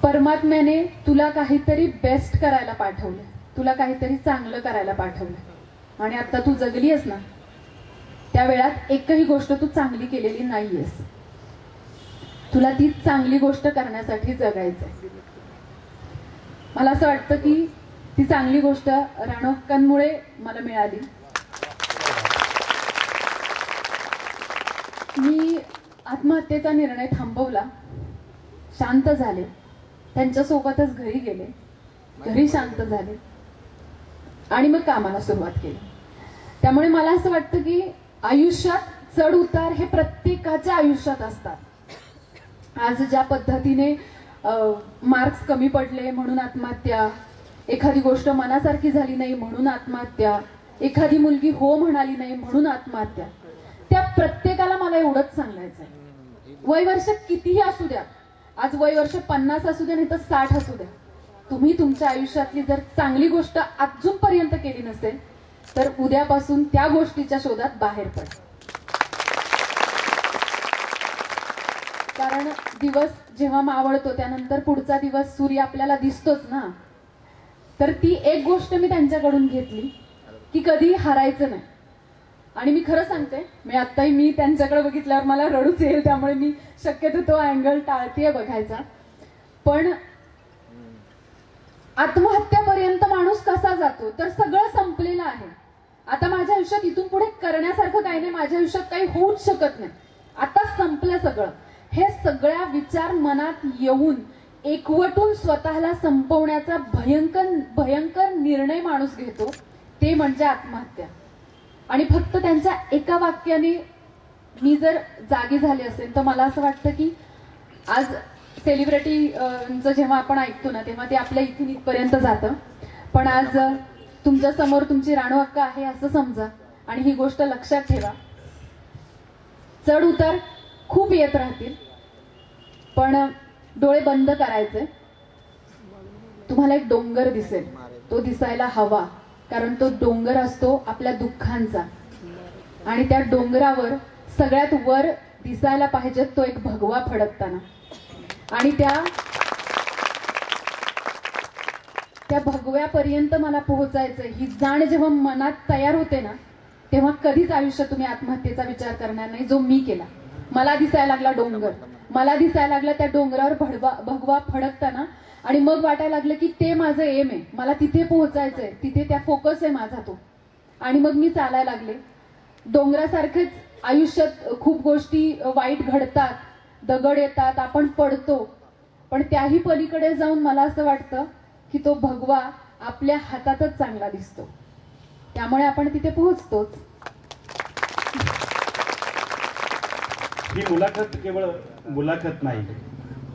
परमात्म्याने तुला काहीतरी बेस्ट करायला पाठवलं, तुला काहीतरी चांगलं करायला पाठवलं आणि आता तू जगली आहेस ना, त्या वेळात एकही गोष्ट तू चांगली केलेली नाहीयेस. तुला ती चांगली गोष्ट करण्यासाठी जगायचंय. मला असं वाटतं की ती चांगली गोष्ट राणोक्कांमुळे मला मिळाली. मी आत्महत्येचा निर्णय थांबवला, शांत झाले, त्यांच्यासोबतच घरी गेले, घरी शांत झाले आणि मग कामाला सुरुवात केली. त्यामुळे मला असं वाटतं की आयुष्यात चढ उतार हे प्रत्येकाच्या आयुष्यात असतात. आज ज्या पद्धतीने मार्क्स कमी पडले म्हणून आत्महत्या, एखादी गोष्ट मनासारखी झाली नाही म्हणून आत्महत्या, एखादी मुलगी हो म्हणाली नाही म्हणून आत्महत्या, त्या प्रत्येकाला मला एवढंच सांगायचंय, वय वर्ष कितीही असू द्या, आज वय वर्ष 50 असू द्या नाही तर 60 असू द्या, तुम्ही तुमच्या आयुष्यातली जर चांगली गोष्ट अजूनपर्यंत केली नसेल तर उद्यापासून त्या गोष्टीच्या शोधात बाहेर पड. कारण दिवस जेव्हा मावळतो त्यानंतर पुढचा दिवस सूर्य आपल्याला दिसतोच ना. तर ती एक गोष्ट मी त्यांच्याकडून घेतली की कधी हारायचं नाही. आणि मी खरं सांगते, मी आत्ताही मी त्यांच्याकडे बघितल्यावर मला रडूच येईल, त्यामुळे मी शक्यतो तो अँगल टाळतेय बघायचा. पण आत्महत्यापर्यंत माणूस कसा जातो तर सगळं संपलेलं आहे. आता माझ्या आयुष्यात इथून पुढे करण्यासारखं काही नाही, माझ्या आयुष्यात काही होऊच शकत नाही, आता संपलं सगळं. हे सगळ्या विचार मनात येऊन एकवटून स्वतःला संपवण्याचा भयंकर निर्णय माणूस घेतो, ते म्हणजे आत्महत्या. आणि फक्त त्यांच्या एका वाक्याने मी जर जागी झाले असेल तर मला असं वाटतं की आज सेलिब्रिटीचं जेव्हा आपण ऐकतो ना तेव्हा ते आपल्या इथून इथपर्यंत जातं, पण आज तुमच्या समोर तुमची राणू अक्का आहे असं समजा आणि ही गोष्ट लक्षात ठेवा. चढ उतार खूप येत राहतील, पण डोळे बंद करायचे. तुम्हाला एक डोंगर दिसेल, तो दिसायला हवा, कारण तो डोंगर असतो आपल्या दुःखांचा आणि त्या डोंगरावर सगळ्यात वर दिसायला पाहिजे तो एक भगवा फडकताना. आणि त्या भगव्यापर्यंत मला पोहोचायचंय ही जाण जेव्हा मनात तयार होते ना तेव्हा कधीच आयुष्यात तुम्ही आत्महत्येचा विचार करणार नाही, जो मी केला. मला दिसायला लागला डोंगर, मला दिसायला लागला त्या डोंगरावर भगवा फडकताना आणि मग वाटायला लागलं की ते माझं एम आहे, मला तिथे पोहोचायचंय, तिथे त्या फोकस आहे माझा तो. आणि मग मी चालायला लागले. डोंगरासारखेच आयुष्यात खूप गोष्टी वाईट घडतात, दगड येतात, आपण पडतो, पण त्याही पलीकडे जाऊन मला असं वाटतं की तो भगवा आपल्या हातातच चांगला दिसतो, त्यामुळे आपण तिथे पोहोचतोच. ही मुलाखत केवळ मुलाखत नाही,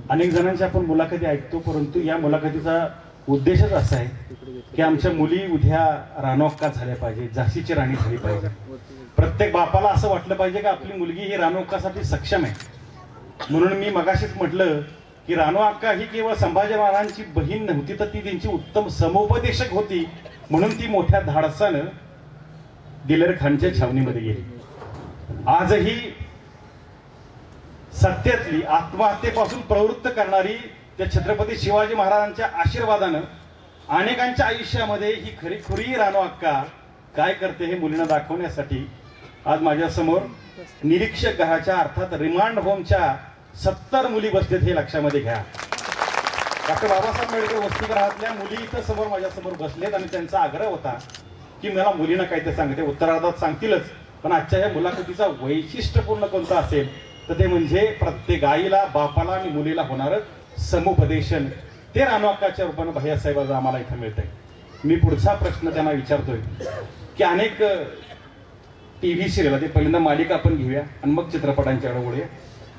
अनेक जणांच्या आपण मुलाखती ऐकतो, परंतु या मुलाखतीचा उद्देशच असा आहे की आमच्या मुली उद्या राणू अक्का झाल्या पाहिजे, झाशीची राणी झाली पाहिजे. प्रत्येक बापाला असं वाटलं पाहिजे की आपली मुलगी ही राणू अक्कासाठी सक्षम आहे. म्हणून मी मगाशीच म्हटलं की रानू अक्का ही केवळ संभाजी महाराजांची बहीण नव्हती, तर ती त्यांची उत्तम समुपदेशक होती. म्हणून ती मोठ्या धाडसानं दिलेर खानच्या छावणीमध्ये गेली. आजही सत्यातली आत्महत्येपासून प्रवृत्त करणारी त्या छत्रपती शिवाजी महाराजांच्या आशीर्वादानं अनेकांच्या आयुष्यामध्ये ही खरीखुरी रानू अक्का काय करते हे मुलींना दाखवण्यासाठी आज माझ्या समोर निरीक्षक गृहाच्या अर्थात रिमांड होमच्या 70 मुली बसलेत हे लक्षामध्ये घ्या. डॉक्टर बाबासाहेब आंबेडकर वसतिगृहातल्या मुली इथं समोर माझ्या समोर बसलेत आणि त्यांचा आग्रह होता की मला मुलींना काय ते सांगते, उत्तरार्धात सांगतीलच, पण आजच्या या मुलाखतीचा वैशिष्ट्यपूर्ण कोणता असेल तर ते म्हणजे प्रत्येक आईला, बापाला आणि मुलीला होणारं समुपदेशन. ते रानू अक्काच्या रूपानं भैयासाहेब आम्हाला इथं मिळतंय. मी पुढचा प्रश्न त्यांना विचारतोय की अनेक टीव्ही सिरियल, ते पहिल्यांदा मालिका आपण घेऊया आणि मग चित्रपटांच्याकडे वळूया.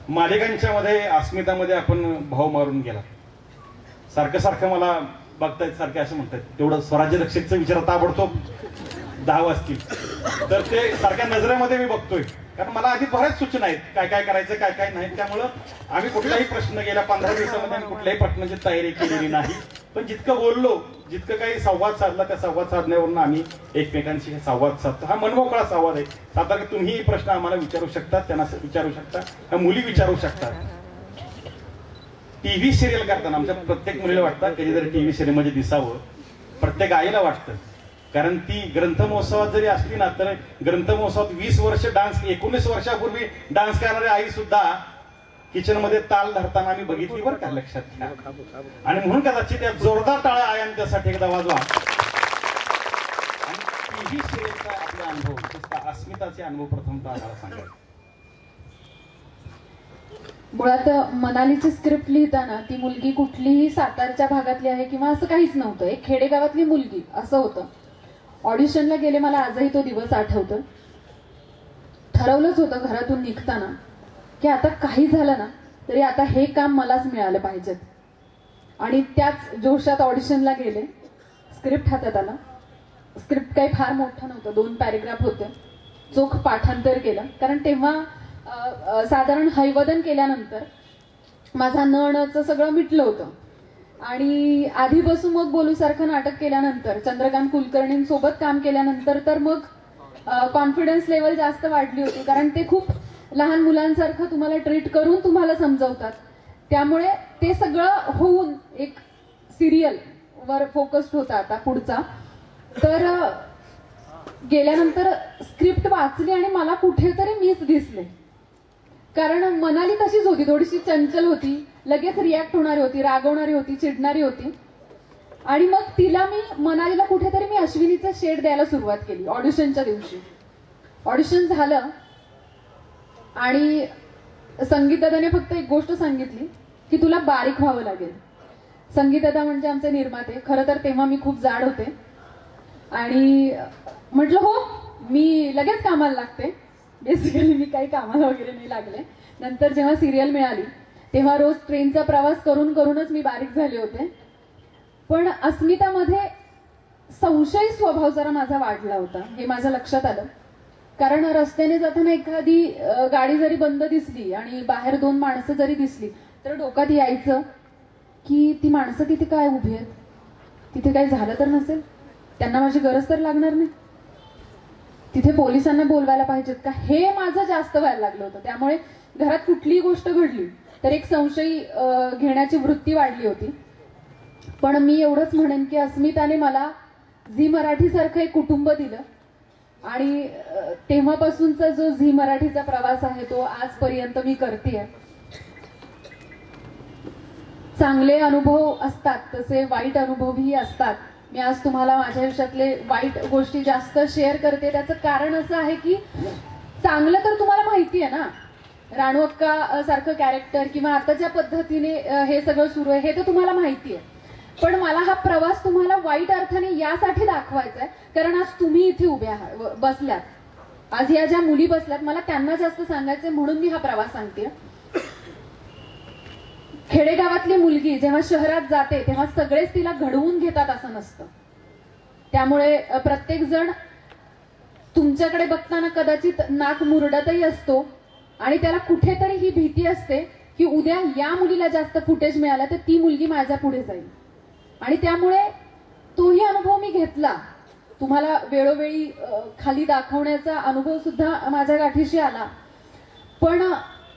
मालिकांच्या मध्ये अस्मितामध्ये आपण भाव मारून गेला. सारखं सारखं मला बघतायत, सारखे असं म्हणतात तेवढं स्वराज्य रक्षकचं विचार ताबडतोब 10 वाजतील, तर ते सारख्या नजरेमध्ये मी बघतोय. कारण मला आधी बऱ्याच सूचना आहेत काय काय करायचं काय काय नाही. त्यामुळं आम्ही कुठलाही प्रश्न गेल्या 15 दिवसामध्ये आम्ही कुठल्याही प्रश्नाची तयारी केलेली नाही. पण जितकं बोललो, जितकं काही संवाद साधला, त्या संवाद साधण्यावरून आम्ही एकमेकांशी संवाद साधतो. हा मनमोकळा संवाद आहे. साधारण तुम्ही प्रश्न आम्हाला विचारू शकता, त्यांना विचारू शकता, ह्या मुली विचारू शकतात. टीव्ही सिरियल करताना आमच्या प्रत्येक मुलीला वाटतं कधीतरी टीव्ही सिरियल मध्ये दिसावं, प्रत्येक आईला वाटतं. कारण ती ग्रंथ महोत्सवात जरी असली ना तर ग्रंथ महोत्सवात 20 वर्ष डान्स, 19 वर्षापूर्वी डान्स करणारी आई सुद्धा किचन मध्ये ताल धरताना आम्ही बघितली बरं का, लक्षात घ्या. आणि म्हणून कदाचित त्या जोरदार टाळ्या आया त्यासाठी एकदा वाजवा. आणि टीव्ही सिरियलचा आपला अनुभव, अस्मिताचे अनुभव प्रथमतः आम्हाला सांगा. मुळात मनालीची स्क्रिप्ट लिहिताना ती मुलगी कुठलीही सातारच्या भागातली आहे किंवा असं काहीच नव्हतं, एक खेडेगावातली मुलगी असं होतं. ऑडिशनला गेले, मला आजही तो दिवस आठवतो. ठरवलंच होतं घरातून निघताना की आता काही झालं ना तरी आता हे काम मलाच मिळालं पाहिजेत. आणि त्याच जोशात ऑडिशनला गेले. स्क्रिप्ट हातात आला. स्क्रिप्ट काही फार मोठं नव्हतं, 2 पॅरेग्राफ होते. चोख पाठांतर केलं, कारण तेव्हा साधारण हैवदन केल्यानंतर माझा नणचं सगळं मिटलं होतं. आणि आधी बसू मग बोलू सारखं नाटक केल्यानंतर, चंद्रकांत कुलकर्णींसोबत काम केल्यानंतर तर मग कॉन्फिडन्स लेवल जास्त वाढली होती. कारण ते खूप लहान मुलांसारखं तुम्हाला ट्रीट करून तुम्हाला समजवतात. त्यामुळे ते सगळं होऊन एक सिरियल वर फोकस्ड होता आता पुढचा. तर गेल्यानंतर स्क्रिप्ट वाचली आणि मला कुठेतरी मीच दिसले. कारण मनाली तशीच होती, थोडीशी चंचल होती, लगेच रिॲक्ट होणारी होती, रागवणारी होती, चिडणारी होती. आणि मग तिला मनालीला कुठेतरी मी अश्विनीचा शेड द्यायला सुरुवात केली ऑडिशनच्या दिवशी. ऑडिशन झालं आणि संगीतदादाने फक्त एक गोष्ट सांगितली की तुला बारीक व्हावं लागेल. संगीतदादा म्हणजे आमचे निर्माते. खरं तर तेव्हा मी खूप जाड होते आणि म्हटलं हो मी लगेच कामाला लागते. बेसिकली मी काही कामाला वगैरे नाही लागले. नंतर जेव्हा सिरियल मिळाली तेव्हा रोज ट्रेनचा प्रवास करून करूनच मी बारीक झाले होते. पण अस्मितामध्ये संशयी स्वभाव जरा माझा वाढला होता हे माझ्या लक्षात आलं. कारण रस्त्याने जाताना एखादी गाडी जरी बंद दिसली आणि बाहेर 2 माणसं जरी दिसली तर डोक्यात यायचं की ती माणसं तिथे काय उभी आहेत, तिथे काही झालं तर नसेल, त्यांना माझी गरज तर लागणार नाही, तिथे पोलिसांना बोलवायला पाहिजेत का, हे माझं जास्त व्हायला लागलं होतं. त्यामुळे घरात कुठलीही गोष्ट घडली तर एक संशयी घेण्याची वृत्ती वाढली होती. पण मी एवढंच म्हणेन की अस्मिताने मला झी मराठी सारखं एक कुटुंब दिलं आणि तेव्हापासूनचा जो झी मराठीचा प्रवास आहे तो आजपर्यंत मी करतेय. चांगले अनुभव असतात तसे वाईट अनुभवही असतात. मी आज तुम्हाला माझ्या आयुष्यातले वाईट गोष्टी जास्त शेअर करते. त्याचं कारण असं आहे की चांगलं तर तुम्हाला माहिती आहे ना, रानू अक्का सारखं कॅरेक्टर किंवा आता ज्या पद्धतीने हे सगळं सुरू आहे हे तर तुम्हाला माहिती आहे. पण मला हा प्रवास तुम्हाला वाईट अर्थाने यासाठी दाखवायचा आहे कारण आज तुम्ही इथे उभे आहात, बसल्यात. आज या ज्या मुली बसल्यात मला त्यांना जास्त सांगायचंय म्हणून मी हा प्रवास सांगते. खेडेगावातली मुलगी जेव्हा शहरात जाते तेव्हा सगळेच तिला घडवून घेतात असं नसतं. त्यामुळे प्रत्येक जण तुमच्याकडे बघताना कदाचित नाक मुरडतही असतो आणि त्याला कुठेतरी ही भीती असते की उद्या या मुलीला जास्त फुटेज मिळाला तर ती मुलगी माझ्या पुढे जाईल, आणि त्यामुळे तोही अनुभव मी घेतला. तुम्हाला वेळोवेळी खाली दाखवण्याचा अनुभव सुद्धा माझ्या गाठीशी आला. पण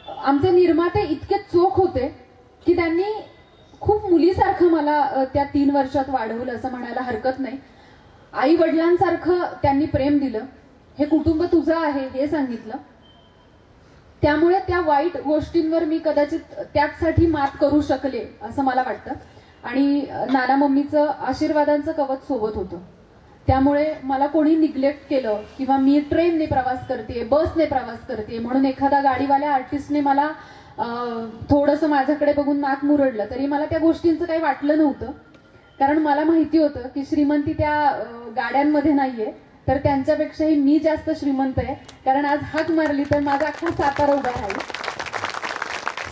आमचे निर्माते इतके चोख होते की त्यांनी खूप मुलीसारखं मला त्या 3 वर्षात वाढवलं असं म्हणायला हरकत नाही. आई वडिलांसारखं त्यांनी प्रेम दिलं. हे कुटुंब तुझं आहे हे सांगितलं. त्यामुळे त्या वाईट गोष्टींवर मी कदाचित त्याचसाठी मात करू शकले असं मला वाटतं. आणि नाना मम्मीचं आशीर्वादांचं कवच सोबत होतं. त्यामुळे मला कोणी निग्लेक्ट केलं किंवा मी ट्रेनने प्रवास करते, बसने प्रवास करते म्हणून एखादा गाडीवाल्या आर्टिस्टने मला थोडंसं माझ्याकडे बघून नाक मुरडलं तरी मला त्या गोष्टींचं काही वाटलं नव्हतं. कारण मला माहिती होतं की श्रीमंती त्या गाड्यांमध्ये नाहीये, तर त्यांच्यापेक्षाही मी जास्त श्रीमंत आहे. कारण आज हाक मारली तर माझा अख्खा सातारा उभा राहील.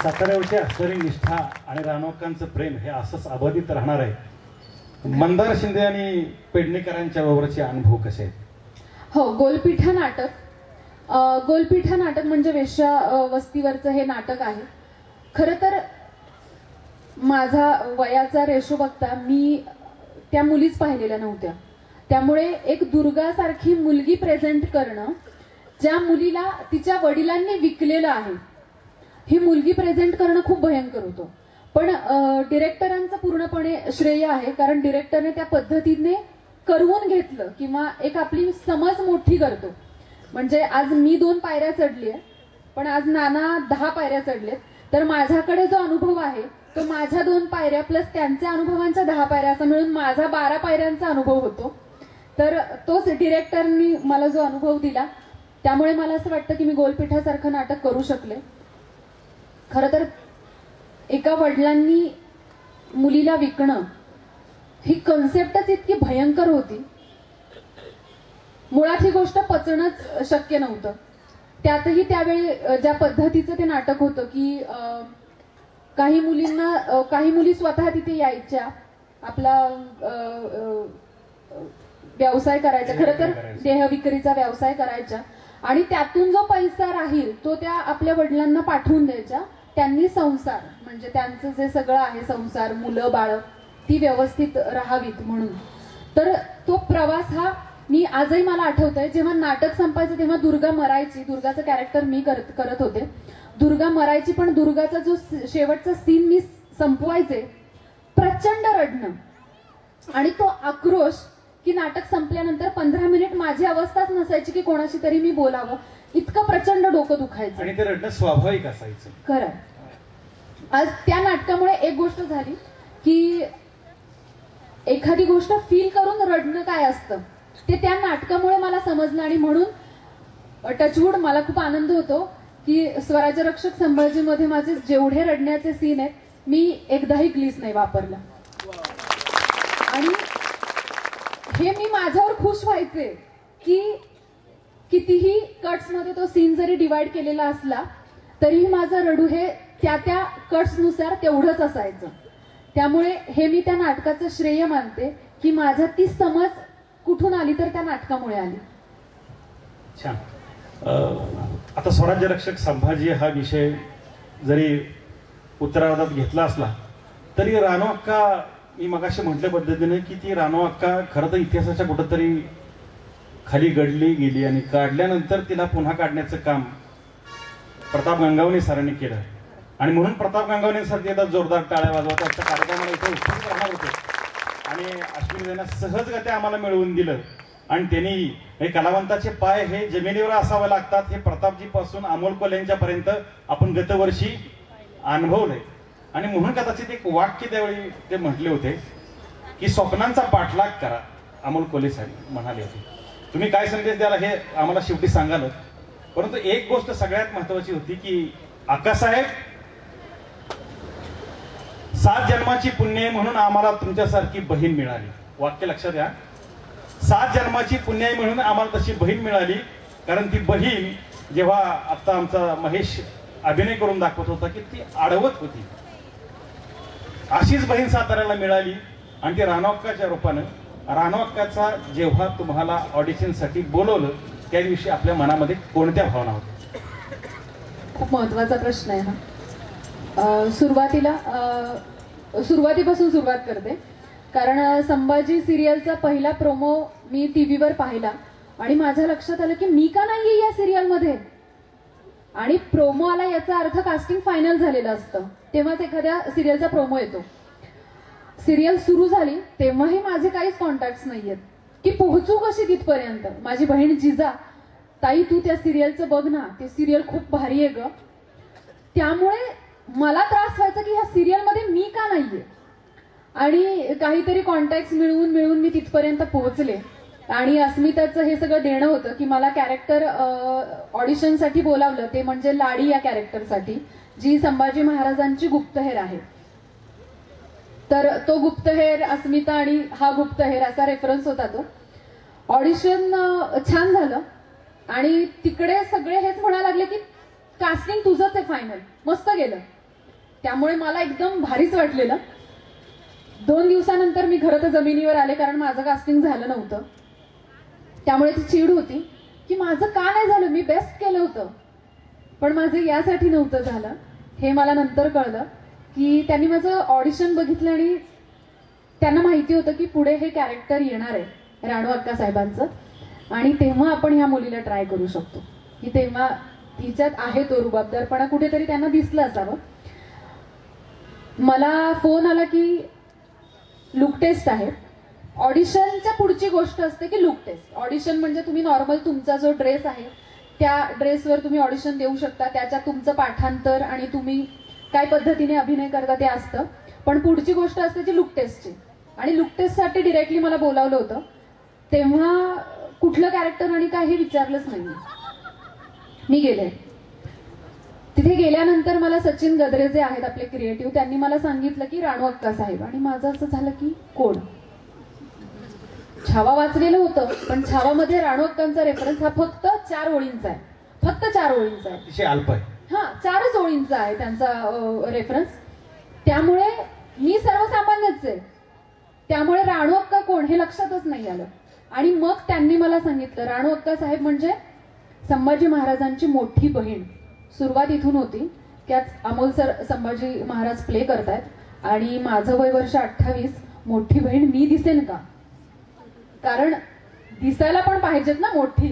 साताऱ्यावरची असणारी निष्ठा आणि रानोक्कांचं प्रेम हे असंच अबाधित राहणार आहे. मंदार शिंदे आणि पेडणेकरांच्या बरोबरचे अनुभव कसे आहेत? हो, गोलपीठा नाटक. गोलपीठा नाटक म्हणजे वेश्या वस्तीवरचं हे नाटक आहे. खरं तर माझा वयाचा रेशो बघता मी त्या मुलीच पाहिलेल्या नव्हत्या. त्यामुळे एक दुर्गासारखी मुलगी प्रेझेंट करणं, ज्या मुलीला तिच्या वडिलांनी विकलेलं आहे, ही मुलगी प्रेझेंट करणं खूप भयंकर होतं. पण डिरेक्टरांचं पूर्णपणे श्रेय आहे. कारण डिरेक्टरने त्या पद्धतीने करवून घेतलं किंवा एक आपली समज मोठी करतो. म्हणजे आज मी 2 पायऱ्या चढली आहे, पण आज नाना 10 पायऱ्या चढलेत. तर माझ्याकडे जो अनुभव आहे तो माझ्या 2 पायऱ्या प्लस त्यांच्या अनुभवांच्या 10 पायऱ्या असं मिळून माझा 12 पायऱ्यांचा अनुभव होतो. तर तोच डिरेक्टरनी मला जो अनुभव दिला त्यामुळे मला असं वाटतं की मी गोलपीठासारखं नाटक करू शकले. खरं तर एका वडिलांनी मुलीला विकणं ही कन्सेप्टच इतकी भयंकर होती. मुळात ही गोष्ट पचणंच शक्य नव्हतं. त्यातही त्यावेळी ज्या पद्धतीचं ते नाटक होतं की काही मुली स्वतः तिथे यायच्या, आपला व्यवसाय करायचा, खरं तर देहविक्रीचा व्यवसाय करायचा, आणि त्यातून जो पैसा राहील तो त्या आपल्या वडिलांना पाठवून द्यायच्या. त्यांनी संसार म्हणजे त्यांचं जे सगळं आहे, संसार, मुलं बाळ, ती व्यवस्थित राहावीत म्हणून. तर तो प्रवास हा मी आजही मला आठवतोय. जेव्हा नाटक संपायचं तेव्हा दुर्गा मरायची. दुर्गाचं कॅरेक्टर मी करत होते. दुर्गा मरायची, पण दुर्गाचा जो शेवटचा सीन मी संपवायचे, प्रचंड रडणं आणि तो आक्रोश की नाटक संपल्यानंतर 15 मिनिट माझी अवस्थाच नसायची की कोणाशी तरी मी बोलावं, इतकं प्रचंड डोकं दुखायचं. आणि ते रडणं स्वाभाविक असायचं. खरं. आज त्या नाटकामुळे एक गोष्ट झाली की एखादी गोष्ट फील करून रडणं काय असतं ते त्या नाटकामुळे मला समजलं. आणि म्हणून टचवूड मला खूप आनंद होतो की स्वराज्य रक्षक संभाजीमध्ये माझे जेवढे रडण्याचे सीन आहेत मी एकदाही ग्लीस नाही वापरला. आणि हे मी माझ्यावर खुश व्हायचे की कितीही कट्स मध्ये तो सीन जरी डिवाइड केलेला असला तरीही माझं रडू हे त्या कट्सनुसार तेवढंच असायचं. त्यामुळे हे मी त्या नाटकाचं श्रेय मानते की माझ्या ती समज कुठून आली तर त्या नाटकामुळे आली. छान. आता स्वराज्य रक्षक संभाजी हा विषय जरी उत्तरार्धात घेतला असला तरी रानो अक्का, मी मगाशी म्हटल्या पद्धतीने की ती रानो अक्का खरं तर इतिहासाच्या कुठंतरी खाली गडली गेली आणि काढल्यानंतर तिला पुन्हा काढण्याचं काम प्रताप गंगावणे सरांनी केलं. आणि म्हणून प्रताप गंगावणेंसाठी आता जोरदार टाळ्या वाजवत आजच्या कार्यक्रमाला इथे उपस्थित राहणार होते. आणि अश्विनी यांना सहजगत्या आम्हाला मिळवून दिलं. आणि त्यांनी हे कलावंताचे पाय हे जमिनीवर असावे लागतात हे प्रतापजी पासून अमोल कोल्हेंच्यापर्यंत आपण गतवर्षी अनुभवलंय. आणि म्हणून कदाचित एक वाक्य त्यावेळी ते म्हटले होते की स्वप्नांचा पाठलाग करा, अमोल कोल्हे साहेब म्हणाले होते. तुम्ही काय संदेश द्याला हे आम्हाला शेवटी सांगाल. परंतु एक गोष्ट सगळ्यात महत्वाची होती की आकासाहेब, 7 जन्माची पुण्य म्हणून आम्हाला तुमच्यासारखी बहीण मिळाली. वाक्य लक्षात घ्या. 7 जन्माची पुण्य म्हणून आम्हाला तशी बहीण मिळाली. कारण ती बहीण जेव्हा आता आमचा महेश अभिनय करून दाखवत होता की ती आडवत होती, अशीच बहीण साताऱ्याला मिळाली. आणि ती रानो अक्काच्या रूपानं, रानो अक्काचा जेव्हा तुम्हाला ऑडिशनसाठी बोलवलं त्या दिवशी आपल्या मनामध्ये कोणत्या भावना होत्या? खूप महत्वाचा प्रश्न आहे हा. सुरुवातीपासून सुरुवात करते, कारण संभाजी सिरियलचा पहिला प्रोमो मी टीव्हीवर पाहिला आणि माझ्या लक्षात आलं की मी का नाहीये या सिरियलमध्ये. आणि प्रोमो आला याचा अर्थ कास्टिंग फायनल झालेलं असतं, तेव्हाच एखाद्या सिरियलचा प्रोमो येतो. सिरियल सुरू झाली तेव्हाही माझे काहीच कॉन्टॅक्ट नाहीयेत की पोहोचू कशी तिथपर्यंत. माझी बहीण जिजा, ताई तू त्या सिरियलचं बघ ना, ते सिरियल खूप भारी आहे ग. त्यामुळे मला त्रास व्हायचा की ह्या सिरियलमध्ये मी का नाहीये. आणि काहीतरी कॉन्टॅक्ट मिळवून मी तिथपर्यंत पोहोचले. आणि अस्मिताचं हे सगळं देणं होतं की मला कॅरेक्टर ऑडिशनसाठी बोलावलं, ते म्हणजे लाडी या कॅरेक्टरसाठी, जी संभाजी महाराजांची गुप्तहेर आहे. तर तो गुप्तहेर अस्मिता आणि हा गुप्तहेर असा रेफरन्स होता तो. ऑडिशन छान झालं आणि तिकडे सगळे हेच म्हणायला लागले की कास्टिंग तुझंच आहे फायनल, मस्त गेलं. त्यामुळे मला एकदम भारीच वाटलेलं. 2 दिवसानंतर मी खरं तर जमिनीवर आले, कारण माझं कास्टिंग झालं नव्हतं. त्यामुळे ती चीड होती की माझं का नाही झालं, मी बेस्ट केलं होतं. पण माझं यासाठी नव्हतं झालं हे मला नंतर कळलं की त्यांनी माझं ऑडिशन बघितलं आणि त्यांना माहिती होतं की पुढे हे कॅरेक्टर येणार आहे राणू अक्का साहेबांचं, आणि तेव्हा आपण ह्या मुलीला ट्राय करू शकतो, की तेव्हा तिच्यात आहे तो रुबाबदारपणा कुठेतरी त्यांना दिसलं असावं. मला फोन आला की लुक टेस्ट आहे. ऑडिशनच्या पुढची गोष्ट असते की लुक टेस्ट. ऑडिशन म्हणजे तुम्ही नॉर्मल तुमचा जो ड्रेस आहे त्या ड्रेसवर तुम्ही ऑडिशन देऊ शकता, त्याच्यात तुमचं पाठांतर आणि तुम्ही काय पद्धतीने अभिनय करता ते असतं. पण पुढची गोष्ट असते ती लुक टेस्टची. आणि लुक टेस्टसाठी डिरेक्टली मला बोलावलं होतं. तेव्हा कुठलं कॅरेक्टर आणि काय हे विचारलंच नाही. मी गेले. तिथे गेल्यानंतर मला सचिन गद्रे जे आहेत आपले क्रिएटिव्ह, त्यांनी मला सांगितलं की राणू अक्का साहेब. आणि माझं असं झालं की कोण. छावा वाचलेलं होतं, पण छावामध्ये राणू अक्कांचा रेफरन्स हा फक्त 4 ओळींचा आहे, फक्त 4 ओळींचा आहे. अतिशय अल्प आहे. हा 4च ओळींचा आहे त्यांचा रेफरन्स. त्यामुळे मी सर्वसामान्यच आहे. त्यामुळे राणू अक्का कोण हे लक्षातच नाही आलं. आणि मग त्यांनी मला सांगितलं राणू अक्का साहेब म्हणजे संभाजी महाराजांची मोठी बहीण. सुरुवात इथून होती की आज अमोल सर संभाजी महाराज प्ले करतायत आणि माझं वय वर्ष 28, मोठी बहीण मी दिसेन का, कारण दिसायला पण पाहिजेत ना मोठी.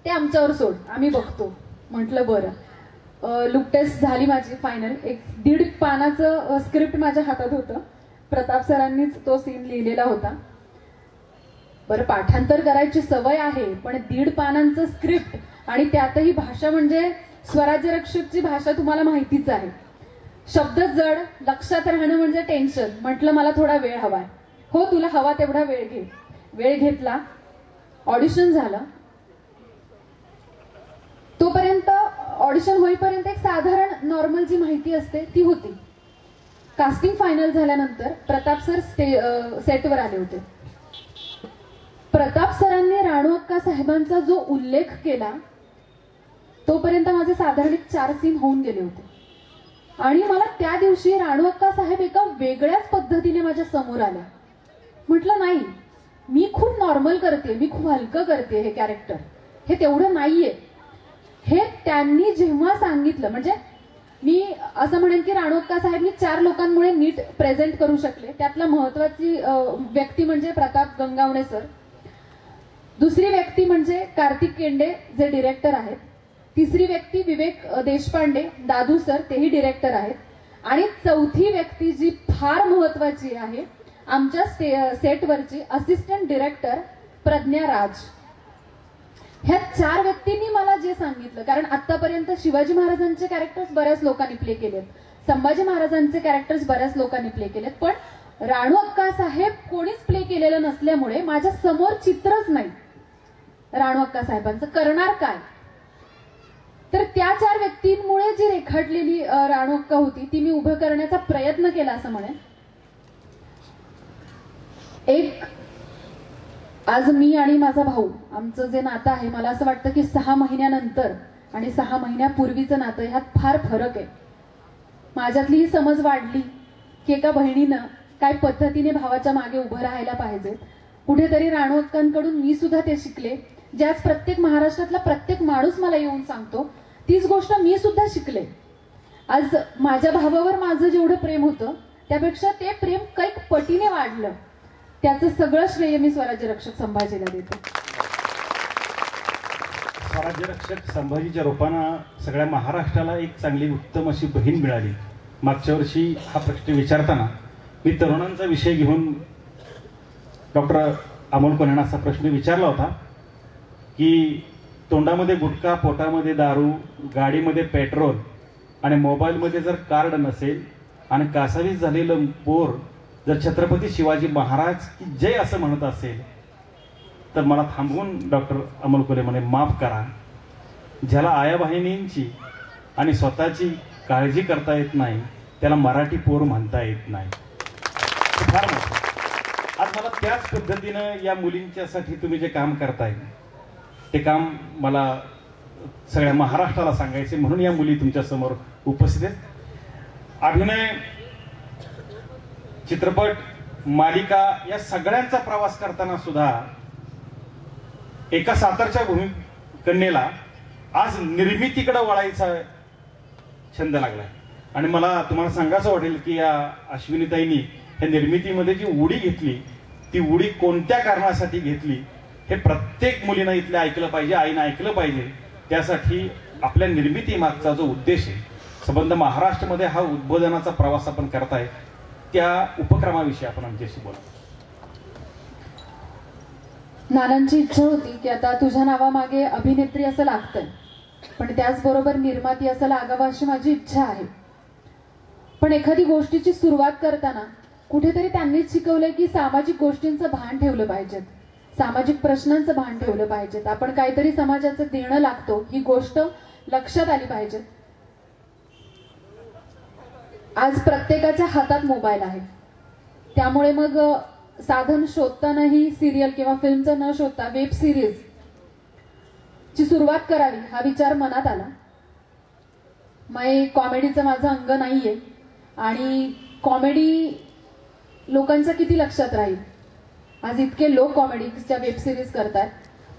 ते आमच्यावर सोड, आम्ही बघतो. म्हटलं बरं. लुक टेस्ट झाली माझी फायनल. 1.5 पानाचं स्क्रिप्ट माझ्या हातात होतं. प्रताप सरांनीच तो सीन लिहिलेला होता. बरं, पाठांतर करायची सवय आहे, पण 1.5 पानांचं स्क्रिप्ट आणि त्यातही भाषा म्हणजे स्वराज्य रक्षकची भाषा तुम्हाला माहितीच आहे. शब्द जड, लक्षात राहणं म्हणजे टेन्शन. म्हटलं मला थोडा वेळ हवाय. हो तुला हवा तेवढा वेळ घे. वेळ घेतला. ऑडिशन झालं. तोपर्यंत ऑडिशन होईपर्यंत एक साधारण नॉर्मल जी माहिती असते ती होती. कास्टिंग फायनल झाल्यानंतर प्रताप सर सेटवर आले होते. प्रताप सरांनी राणू अक्का साहेबांचा जो उल्लेख केला तोपर्यंत माझे साधारण 4 सीन होऊन गेले होते. आणि मला त्या दिवशी राणू अक्का साहेब एका वेगळ्याच पद्धतीने माझ्या समोर आल्या. म्हटलं नाही, मी खूप नॉर्मल करते, मी खूप हलकं करते हे कॅरेक्टर, हे तेवढं नाहीये. हे त्यांनी जेव्हा सांगितलं, म्हणजे मी असं म्हणेन की राणू अक्का साहेब मी 4 लोकांमुळे नीट प्रेझेंट करू शकले. त्यातला महत्वाची व्यक्ती म्हणजे प्रताप गंगावणे सर. दुसरी व्यक्ती म्हणजे कार्तिक केंडे जे डिरेक्टर आहेत. तिसरी व्यक्ती विवेक देशपांडे दादू सर, तेही डिरेक्टर आहेत. आणि चौथी व्यक्ती जी फार महत्वाची आहे आमच्या सेटवरची असिस्टंट डिरेक्टर प्रज्ञा राज. ह्या 4 व्यक्तींनी मला जे सांगितलं, कारण आतापर्यंत शिवाजी महाराजांचे कॅरेक्टर्स बऱ्याच लोकांनी प्ले केलेत, संभाजी महाराजांचे कॅरेक्टर्स बऱ्याच लोकांनी प्ले केलेत, पण राणू अक्का साहेब कोणीच प्ले केलेलं नसल्यामुळे माझ्या समोर चित्रच नाही राणू अक्का साहेबांचं. करणार काय. तर त्या 4 व्यक्तींमुळे जी रेखाटलेली राणू अक्का होती ती मी उभं करण्याचा प्रयत्न केला असं म्हणेन. एक आज मी आणि माझा भाऊ आमचं जे नातं आहे, मला असं वाटतं की 6 महिन्यानंतर आणि 6 महिन्यापूर्वीचं नातं ह्यात फार फरक आहे. माझ्यातली ही समज वाढली की एका बहिणीनं काय पद्धतीने भावाच्या मागे उभं राहायला पाहिजे. कुठेतरी राणू अक्कांकडून मी सुद्धा ते शिकले. ज्याच प्रत्येक महाराष्ट्रातला प्रत्येक माणूस मला येऊन सांगतो तीच गोष्ट मी सुद्धा शिकले. आज माझ्या भावावर माझं जेवढं प्रेम होतं त्यापेक्षा ते प्रेम कैक पटीने वाढलं. त्याचं सगळं श्रेय मी स्वराज्य रक्षक संभाजीला देते. स्वराज्य रक्षक संभाजीच्या रूपानं सगळ्या महाराष्ट्राला एक चांगली उत्तम अशी बहीण मिळाली. मागच्या वर्षी हा प्रश्न विचारताना मी तरुणांचा विषय घेऊन डॉक्टर अमोल कोल्हेंना असा प्रश्न विचारला होता की तोंडामध्ये गुटखा, पोटामध्ये दारू, गाडीमध्ये पेट्रोल आणि मोबाईलमध्ये जर कार्ड नसेल आणि कासावीस झालेलं पोर जर छत्रपती शिवाजी महाराज की जय असं म्हणत असेल तर मला थांबवून डॉक्टर अमोल कोल्हे म्हणे, माफ करा, ज्याला आया बहिणींची आणि स्वतःची काळजी करता येत नाही त्याला मराठी पोर म्हणता येत नाही. फार मोठं. आज मला त्याच पद्धतीनं या मुलींच्यासाठी तुम्ही जे काम करताय ते काम मला सगळ्या महाराष्ट्राला सांगायचे, म्हणून या मुली तुमच्या समोर उपस्थित आहेत. अभिनय, चित्रपट, मालिका या सगळ्यांचा प्रवास करताना सुद्धा एका सातारच्या कन्येला आज निर्मितीकडे वळायचा छंद लागलाय. आणि मला तुम्हाला सांगायचं वाटेल की या अश्विनीताईंनी या निर्मितीमध्ये जी उडी घेतली ती उडी कोणत्या कारणासाठी घेतली हे प्रत्येक मुलीनं इथले ऐकलं पाहिजे, आईनं ऐकलं पाहिजे. त्यासाठी आपल्या निर्मिती मागचा जो उद्देश आहे, संबंध महाराष्ट्रामध्ये हा उद्बोधनाचा प्रवास आपण करताय, त्या उपक्रमाविषयी आपण आमच्याशी बोला. नानांची इच्छा होती की आता तुझ्या नावामागे अभिनेत्री असं लागतंय पण त्याचबरोबर निर्माती असं लागावं अशी माझी इच्छा आहे. पण एखादी गोष्टीची सुरुवात करताना कुठेतरी त्यांनीच शिकवलंय की सामाजिक गोष्टींचं भान ठेवलं पाहिजे, सामाजिक प्रश्नांचं भान ठेवलं पाहिजे. आपण काहीतरी समाजाचं देणं लागतो ही गोष्ट लक्षात आली पाहिजे. आज प्रत्येकाच्या हातात मोबाईल आहे, त्यामुळे मग साधन शोधतानाही सिरियल किंवा फिल्मचं न शोधता वेब सिरीज ची सुरुवात करावी हा विचार मनात आला. कॉमेडीचं माझं अंग नाहीये आणि कॉमेडी लोकांच्या किती लक्षात राहील. आज इतके लोक कॉमेडीच्या वेब सिरीज करतात,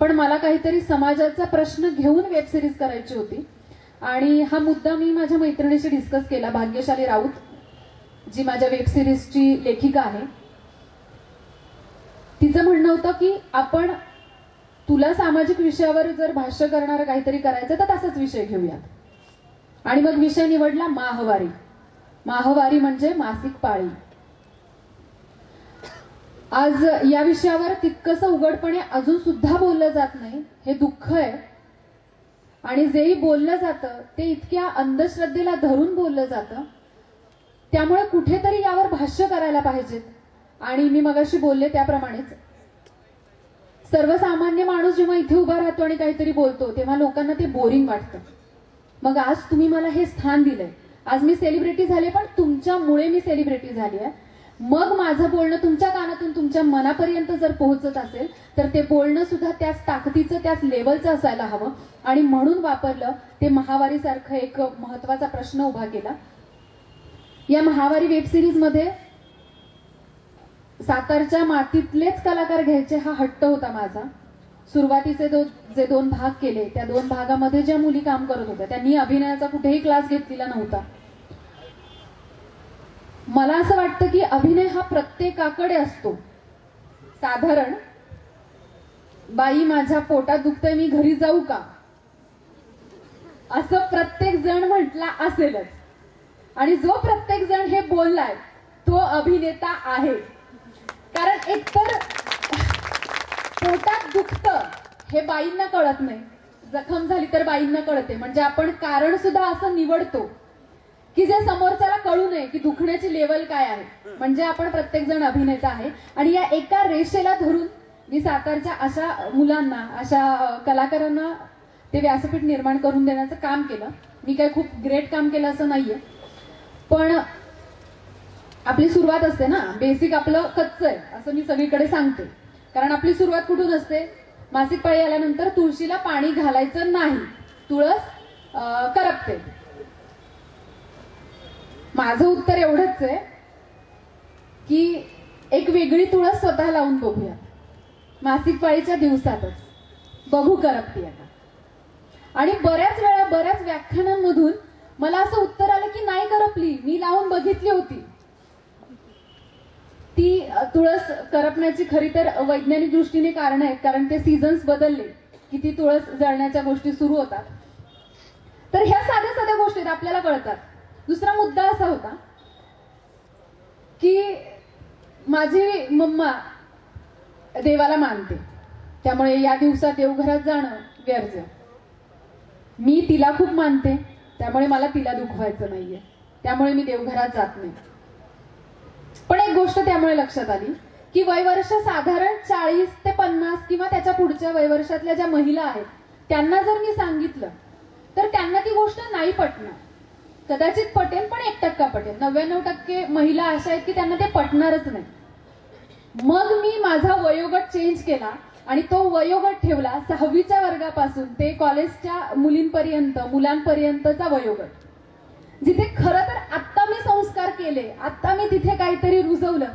पण मला काहीतरी समाजाचा प्रश्न घेऊन वेब सिरीज करायची होती. आणि हा मुद्दा मी माझ्या मैत्रिणीशी डिस्कस केला, भाग्यशाली राऊत जी माझ्या वेब सिरीजची लेखिका आहे. तिचं म्हणणं होतं की आपण तुला सामाजिक विषयावर जर भाष्य करणारं काहीतरी करायचं तर तसाच विषय घेऊयात. आणि मग विषय निवडला माहवारी. माहवारी म्हणजे मासिक पाळी. आज या विषयावर तितकंसं उघडपणे अजून सुद्धा बोललं जात नाही, हे दुःख आहे. आणि जेही बोललं जातं ते इतक्या अंधश्रद्धेला धरून बोललं जातं, त्यामुळे कुठेतरी यावर भाष्य करायला पाहिजेत. आणि मी मगाशी बोलले त्याप्रमाणेच सर्वसामान्य माणूस जेव्हा इथे उभा राहतो आणि काहीतरी बोलतो तेव्हा लोकांना ते बोरिंग वाटतं. मग आज तुम्ही मला हे स्थान दिलंय, आज मी सेलिब्रिटी झाले पण तुमच्यामुळे मी सेलिब्रिटी झाली आहे. मग माझं बोलणं तुमच्या कानातून तुमच्या मनापर्यंत जर पोहोचत असेल तर ते बोलणं सुद्धा त्याच ताकदीचं त्याच लेवलचं असायला हवं. आणि म्हणून वापरलं ते महावारीसारखं एक महत्वाचा प्रश्न उभा केला. या महावारी वेब सिरीज मध्ये सातारच्या मातीतलेच कलाकार घ्यायचे हा हट्ट होता माझा. सुरुवातीचे जे 2 भाग केले त्या 2 भागामध्ये ज्या मुली काम करत होत्या त्यांनी अभिनयाचा कुठेही क्लास घेतलेला नव्हता. मला असं वाटतं की अभिनय हा प्रत्येकाकडे असतो. साधारण बाई माझ्या पोटात दुखतंय मी घरी जाऊ का असं प्रत्येक जण म्हटला असेलच. आणि जो प्रत्येक जण हे बोललाय तो अभिनेता आहे. कारण एकतर पोटात दुखतं हे बाईंना कळत नाही, जखम झाली तर बाईंना कळते. म्हणजे आपण कारण सुद्धा असं निवडतो की जे समोरच्याला कळू नये की दुखण्याची लेवल काय आहे. म्हणजे आपण प्रत्येक जण अभिनेता आहे. आणि या एका रेषेला धरून मी सातारच्या अशा मुलांना अशा कलाकारांना ते व्यासपीठ निर्माण करून देण्याचं काम केलं. मी काही खूप ग्रेट काम केलं असं नाहीये, पण आपली सुरुवात असते ना, बेसिक आपलं कच्चं आहे असं मी सगळीकडे सांगते. कारण आपली सुरुवात कुठून असते, मासिक पाळी आल्यानंतर तुळशीला पाणी घालायचं नाही, तुळस करपते. माझं उत्तर एवढंच आहे की एक वेगळी तुळस स्वतः लावून बघूया मासिक पाळीच्या दिवसातच, बघू करपते का. आणि बऱ्याच वेळा बऱ्याच व्याख्यानांमधून मला असं उत्तर आलं की नाही करपली, मी लावून बघितली होती. ती तुळस करपण्याची खरी तर वैज्ञानिक दृष्टीने कारण आहेत, कारण ते सीझन्स बदलले की ती तुळस जळण्याच्या गोष्टी सुरू होतात. तर ह्या साध्या साध्या गोष्टीत आपल्याला कळतात. दुसरा मुद्दा असा होता की माझी मम्मा देवाला मानते, त्यामुळे या दिवसात देवघरात जाणं व्यर्थ. मी तिला खूप मानते, त्यामुळे मला तिला दुखवायचं नाहीये, त्यामुळे मी देवघरात जात नाही. पण एक गोष्ट त्यामुळे लक्षात आली की वयवर्ष साधारण 40 ते 50 किंवा त्याच्या पुढच्या वयवर्षातल्या ज्या महिला आहेत त्यांना जर मी सांगितलं तर त्यांना ती गोष्ट नाही पटणार. कदाचित पटेल, पण 1% पटेल. 99% महिला अशा आहेत की त्यांना ते पटणारच नाही. मग मी माझा वयोगट चेंज केला आणि तो वयोगट ठेवला 6वीच्या वर्गापासून ते कॉलेजच्या मुलांपर्यंतचा वयोगट, जिथे खरं तर आत्ता मी संस्कार केले, आत्ता मी तिथे काहीतरी रुजवलं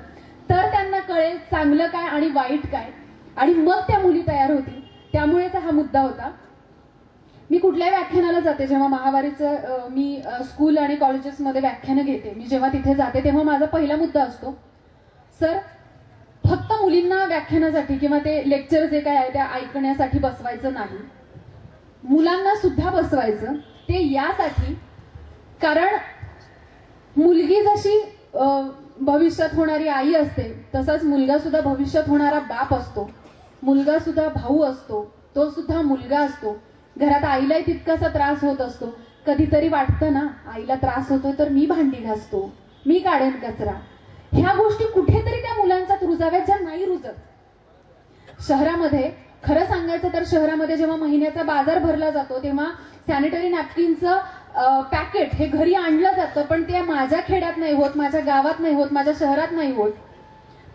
तर त्यांना कळेल चांगलं काय आणि वाईट काय, आणि मग त्या मुली तयार होतील. त्यामुळेच हा मुद्दा होता. मी कुठल्याही व्याख्यानाला जाते, जेव्हा महावारीचं मी स्कूल आणि कॉलेजेसमध्ये व्याख्यानं घेते, मी जेव्हा तिथे जाते तेव्हा माझा पहिला मुद्दा असतो, सर फक्त मुलींना व्याख्यानासाठी किंवा ते लेक्चर जे काय आहे त्या ऐकण्यासाठी बसवायचं नाही, मुलांना सुद्धा बसवायचं. ते यासाठी कारण मुलगी जशी भविष्यात होणारी आई असते तसाच मुलगा सुद्धा भविष्यात होणारा बाप असतो, मुलगा सुद्धा भाऊ असतो, तो सुद्धा मुलगा असतो. घरात आईलाही तितकासा त्रास होत असतो. कधीतरी वाटतं ना आईला त्रास होतोय तर मी भांडी घासतो, मी काढेन कचरा. ह्या गोष्टी कुठेतरी त्या मुलांच्यात रुजाव्यात, ज्या नाही रुजत. शहरामध्ये खरं सांगायचं तर शहरामध्ये जेव्हा महिन्याचा बाजार भरला जातो तेव्हा सॅनिटरी नॅपकिनचं पॅकेट हे घरी आणलं जातं, पण ते माझ्या खेड्यात नाही होत, माझ्या गावात नाही होत, माझ्या शहरात नाही होत.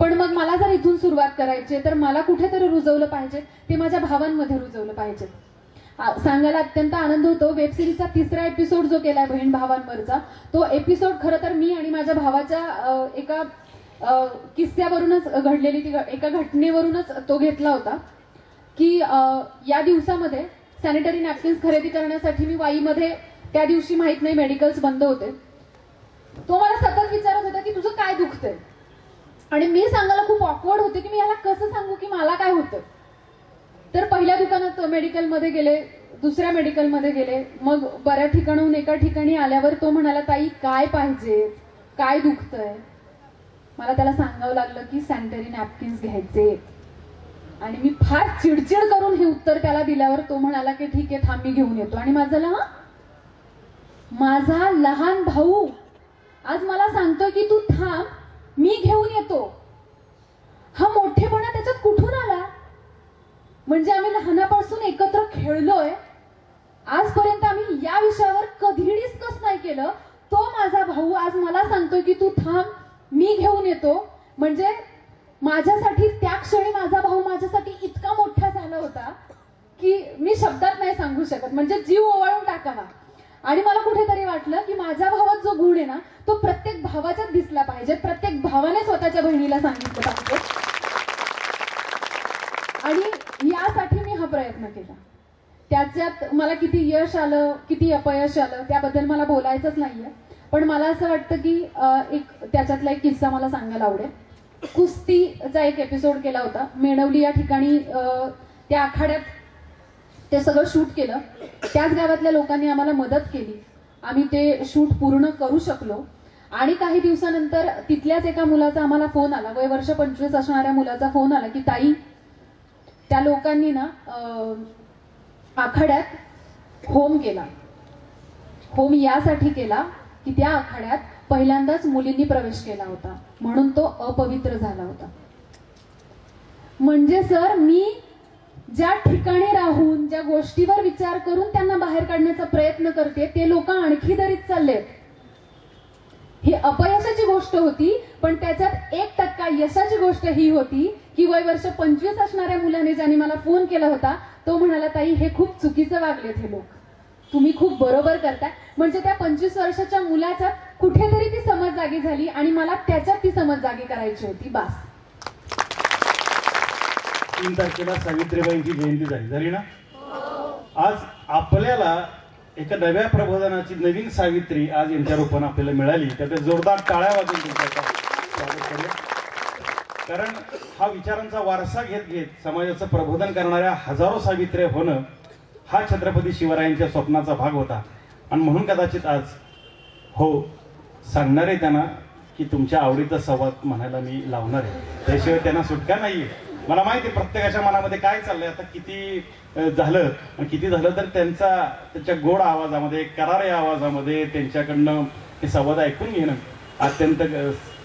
पण मग मला जर इथून सुरुवात करायची तर मला कुठेतरी रुजवलं पाहिजे, ते माझ्या भावांमध्ये रुजवलं पाहिजे. सांगायला अत्यंत आनंद होतो, वेबसिरीजचा 3रा एपिसोड जो केलाय बहीण भावांवरचा, तो एपिसोड खरं तर मी आणि माझ्या भावाच्या एका किस्स्यावरूनच घडलेली, ती एका घटनेवरूनच तो घेतला होता की या दिवसामध्ये सॅनिटरी नॅपकिन्स खरेदी करण्यासाठी मी वाईमध्ये, त्या दिवशी माहित नाही मेडिकल्स बंद होते, तो मला सतत विचारत होता की तुझं काय दुखतंय, आणि मी सांगायला खूप ऑकवर्ड होते की मी याला कसं सांगू की मला काय होतं. तर पहिल्या दुकानात मेडिकलमध्ये गेले, दुसऱ्या मेडिकलमध्ये गेले, मग बऱ्याच ठिकाणाहून एका ठिकाणी आल्यावर तो म्हणाला ताई काय पाहिजे, काय दुखतंय. मला त्याला सांगावं लागलं की सॅनिटरी नॅपकिन्स घ्यायचे, आणि मी फार चिडचिड करून हे उत्तर त्याला दिल्यावर तो म्हणाला की ठीक आहे थांब मी घेऊन येतो. आणि माझा लहान भाऊ आज मला सांगतोय की तू थांब मी घेऊन येतो. हा मोठेपणा त्याच्यात कुठून आला? म्हणजे आम्ही लहानापासून एकत्र खेळलोय, आजपर्यंत आम्ही या विषयावर कधी डिस्कस नाही केलं. तो माझा भाऊ आज मला सांगतोय की तू थांब मी घेऊन येतो. म्हणजे माझ्यासाठी त्या क्षणी माझा भाऊ माझ्यासाठी इतका मोठा झाला होता की मी शब्दात नाही सांगू शकत, म्हणजे जीव ओवाळून टाकावा. आणि मला कुठेतरी वाटलं की माझ्या भावात जो गुण आहे ना तो प्रत्येक भावाच्यात दिसला पाहिजे, प्रत्येक भावाने स्वतःच्या बहिणीला सांगितलं पाहिजे. आणि यासाठी मी हा प्रयत्न केला. त्याच्यात मला किती यश आलं किती अपयश आलं त्याबद्दल मला बोलायचंच नाहीये, पण मला असं वाटतं की एक त्याच्यातला एक किस्सा मला सांगायला आवडेल. कुस्तीचा एक एपिसोड केला होता मेणवली या ठिकाणी. त्या आखाड्यात ते सगळं शूट केलं. त्याच गावातल्या लोकांनी आम्हाला मदत केली, आम्ही ते शूट पूर्ण करू शकलो. आणि काही दिवसानंतर तिथल्याच एका मुलाचा आम्हाला फोन आला, वय वर्ष 25 असणाऱ्या मुलाचा फोन आला की ताई त्या लोकांनी ना आखाड्यात होम केला. होम यासाठी केला की त्या आखाड्यात पहिल्यांदाच मुलींनी प्रवेश केला होता, म्हणून तो अपवित्र झाला होता. म्हणजे सर मी ज्या ठिकाणी राहून ज्या गोष्टीवर विचार करून त्यांना बाहेर काढण्याचा प्रयत्न करते ते लोक आणखी दरीत चाललेत. ही अपयशाची गोष्ट होती, पण त्याच्यात 1% यशाची गोष्ट ही होती की वय वर्ष 25 असणाऱ्या मुलाने ज्याने मला फोन केला होता तो म्हणाला ताई हे खूप चुकीचं वागलेत हे लोक, तुम्ही खूप बरोबर करताय. म्हणजे त्या 25 वर्षाच्या मुलाच्या कुठेतरी ती समज जागी झाली आणि मला त्याच्यात ती समज जागी करायची होती. बास. 3 तारखेला सावित्रीबाईंची जयंती झाली ना. आज आपल्याला एका नव्या प्रबोधनाची नवीन सावित्री आज यांच्या रूपाने आपल्याला मिळाली. त्यात जोरदार टाळ्या वाजून तुमचं स्वागत करूया. कारण हा विचारांचा वारसा घेत घेत समाजाचं प्रबोधन करणाऱ्या हजारो सावित्र्या होणं हा छत्रपती शिवरायांच्या स्वप्नाचा भाग होता. आणि म्हणून कदाचित आज हो सांगणारे त्यांना की तुमच्या आवडीचा संवाद म्हणायला मी लावणार आहे, त्याशिवाय त्यांना सुटका नाहीये. मला माहिती आहे प्रत्येकाच्या मनामध्ये काय चाललंय, आता किती झालं तर त्यांच्या गोड आवाजामध्ये, कराऱ्या आवाजामध्ये त्यांच्याकडनं ते संवाद ऐकून घेणं अत्यंत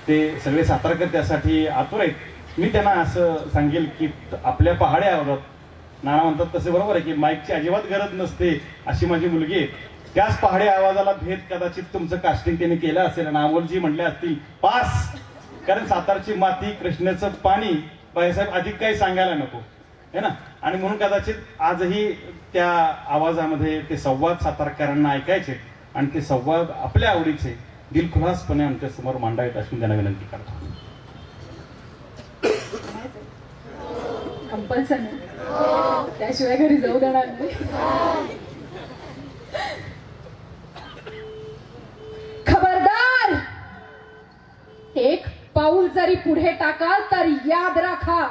ते सगळे सातारकर त्यासाठी आतुर आहेत. मी त्यांना असं सांगेल की आपल्या पहाडी आवाजात नाना म्हणतात तसे बरोबर आहे की माईकची अजिबात गरज नसते, अशी माझी मुलगी आहे. त्याच पहाडी आवाजाला भेद कदाचित तुमचं कास्टिंग त्यांनी केलं असेल आणि अमोलजी म्हणले असतील पास. कारण सातारची माती, कृष्णेचं पाणी, बाळासाहेब अधिक काही सांगायला नको है ना. आणि म्हणून कदाचित आजही त्या आवाजामध्ये ते संवाद सातारकरांना ऐकायचे आणि ते संवाद आपल्या आवडीचे दिलखुलासपणे आमच्या समोर मांडावेत अशी त्यांना विनंती करतो. कंपल्सरी, त्याशिवाय घरी जाऊ देणार नाही. खबरदार, एक पाऊल जरी पुढे टाकाल तर याद राखा,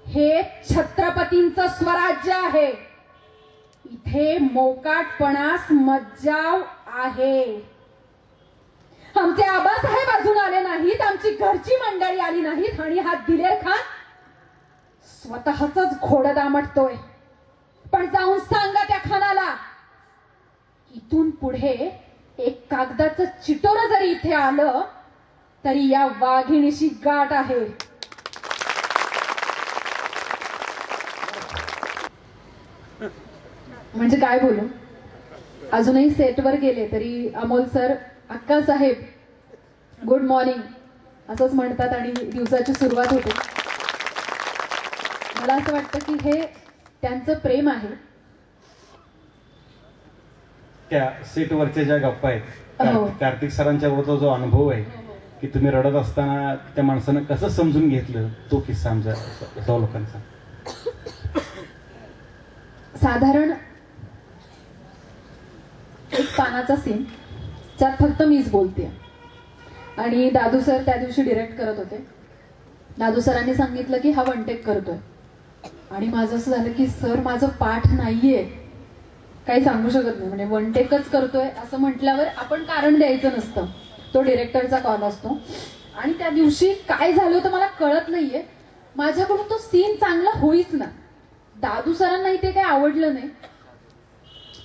हे छत्रपतींचं स्वराज्य आहे. इथे मोकाटपणास मज्जाव आहे. आमचे आबासाहेब अजून आले नाहीत, आमची घरची मंडळी आली नाहीत आणि हा दिलेर खान स्वतःच घोडं दामटतोय. पण जाऊन सांगा त्या खानाला, इथून पुढे एक कागदाचं चिटोरं जरी इथे आलं तरी या वाघिणीशी गाठ आहे. म्हणजे काय बोलू, अजूनही सेटवर गेले तरी अमोल सर अक्का साहेब गुड मॉर्निंग असंच म्हणतात आणि दिवसाची सुरुवात होते. मला असं वाटतं की हे त्यांचं प्रेम आहे. त्या सेटवरच्या ज्या गप्पा आहेत, कार्तिक सरांच्या बरोबर जो अनुभव आहे की तुम्ही रडत असताना त्या माणसानं कसं समजून घेतलं, तो किस्सा आमच्या सौ लोकांचा. साधारण एक पानाचा सीन त्यात फक्त मीच बोलते आणि दादू सर त्या दिवशी डिरेक्ट करत होते. दादू सरांनी सांगितलं की हा वन टेक करतोय आणि माझं असं झालं की सर माझं पाठ नाहीये, काही सांगू शकत नाही. म्हणजे वन टेकच करतोय असं म्हटल्यावर आपण कारण द्यायचं नसतं, तो डिरेक्टरचा कॉल असतो. आणि त्या दिवशी काय झालं होतं मला कळत नाहीये, माझ्याकडून तो सीन चांगला होईच ना. दादू सरांनाही ते काही आवडलं नाही.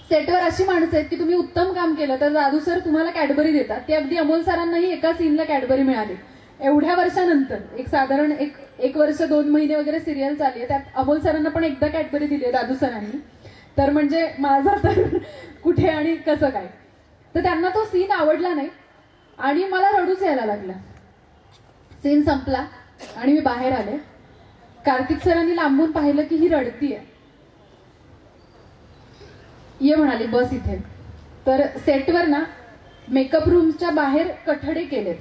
सेटवर अशी माणसं आहेत की तुम्ही उत्तम काम केलं तर दादू सर तुम्हाला कॅडबरी देतात. ते अगदी अमोल सरांनाही एका सीनला कॅडबरी मिळाली. एवढ्या वर्षानंतर एक साधारण एक वर्ष 2 महिने वगैरे सिरियल चालली आहे, त्यात अमोल सरांना पण एकदा कॅडबरी दिली आहे दादू सरांनी. तर म्हणजे माझा तर कुठे आणि कसं काय. तर त्यांना तो सीन आवडला नाही आणि मला रडूच यायला लागला. सीन संपला आणि मी बाहेर आले. कार्तिक सरांनी लांबून पाहिलं की ही रडतीये. ये म्हणाली बस इथे. तर सेटवर ना मेकअप रूमच्या बाहेर कठडे केलेत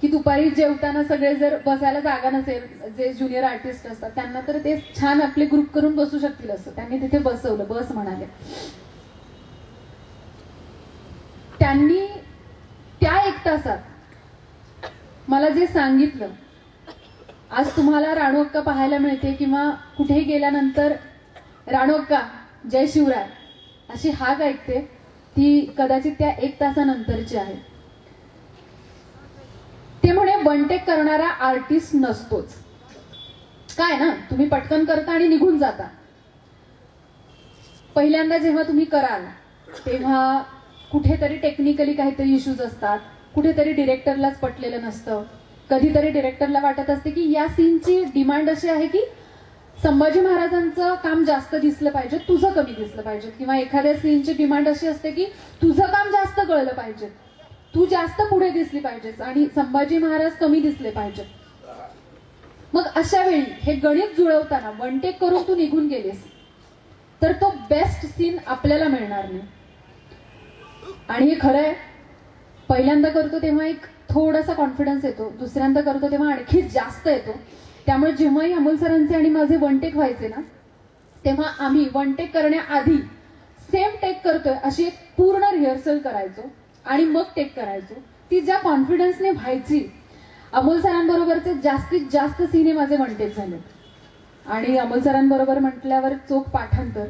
की दुपारी जेवताना सगळे जर बसायला जागा नसेल, जे ज्युनियर आर्टिस्ट असतात त्यांना, तर ते छान आपले ग्रुप करून बसू शकतील असं त्यांनी तिथे बसवलं. बस म्हणाले. त्यांनी त्या 1 तासात मला जे सांगितलं, आज तुम्हाला राणू अक्का पाहायला मिळते किंवा कुठेही गेल्यानंतर राणू अक्का जय शिवराय अशी हाक ऐकते, ती कदाचित त्या 1 तासानंतरची आहे. ते म्हणे वन टेक करणारा आर्टिस्ट नसतोच. काय ना, तुम्ही पटकन करता आणि निघून जाता. पहिल्यांदा जेव्हा तुम्ही कराल तेव्हा कुठेतरी टेक्निकली काहीतरी इश्यूज असतात, कुठेतरी डिरेक्टरलाच पटलेलं नसतं, कधीतरी डिरेक्टरला वाटत असते की या सीनची डिमांड अशी आहे की संभाजी महाराजांचं काम जास्त दिसलं पाहिजे, तुझं कमी दिसलं पाहिजे, किंवा एखाद्या सीनची डिमांड अशी असते की तुझं काम जास्त कळलं पाहिजे, तू जास्त पुढे दिसली पाहिजेस आणि संभाजी महाराज कमी दिसले पाहिजेत. मग अशा वेळी हे गणित जुळवताना वन टेक करून तू निघून गेलेस तर तो बेस्ट सीन आपल्याला मिळणार नाही. आणि हे खरं आहे, पहिल्यांदा करतो तेव्हा एक थोडासा कॉन्फिडन्स येतो, दुसऱ्यांदा करतो तेव्हा आणखी जास्त येतो. त्यामुळे जेव्हाही अमोल सरांचे आणि माझे वन टेक व्हायचे ना, तेव्हा आम्ही वन टेक करण्याआधी सेम टेक करतोय अशी एक पूर्ण रिहर्सल करायचो आणि मग टेक करायचो. ती ज्या कॉन्फिडन्सने व्हायची. अमोल सरांबरोबरचे जास्तीत जास्त सीने माझे वन टेक झाले आणि अमोल सरांबरोबर म्हटल्यावर चोख पाठांतर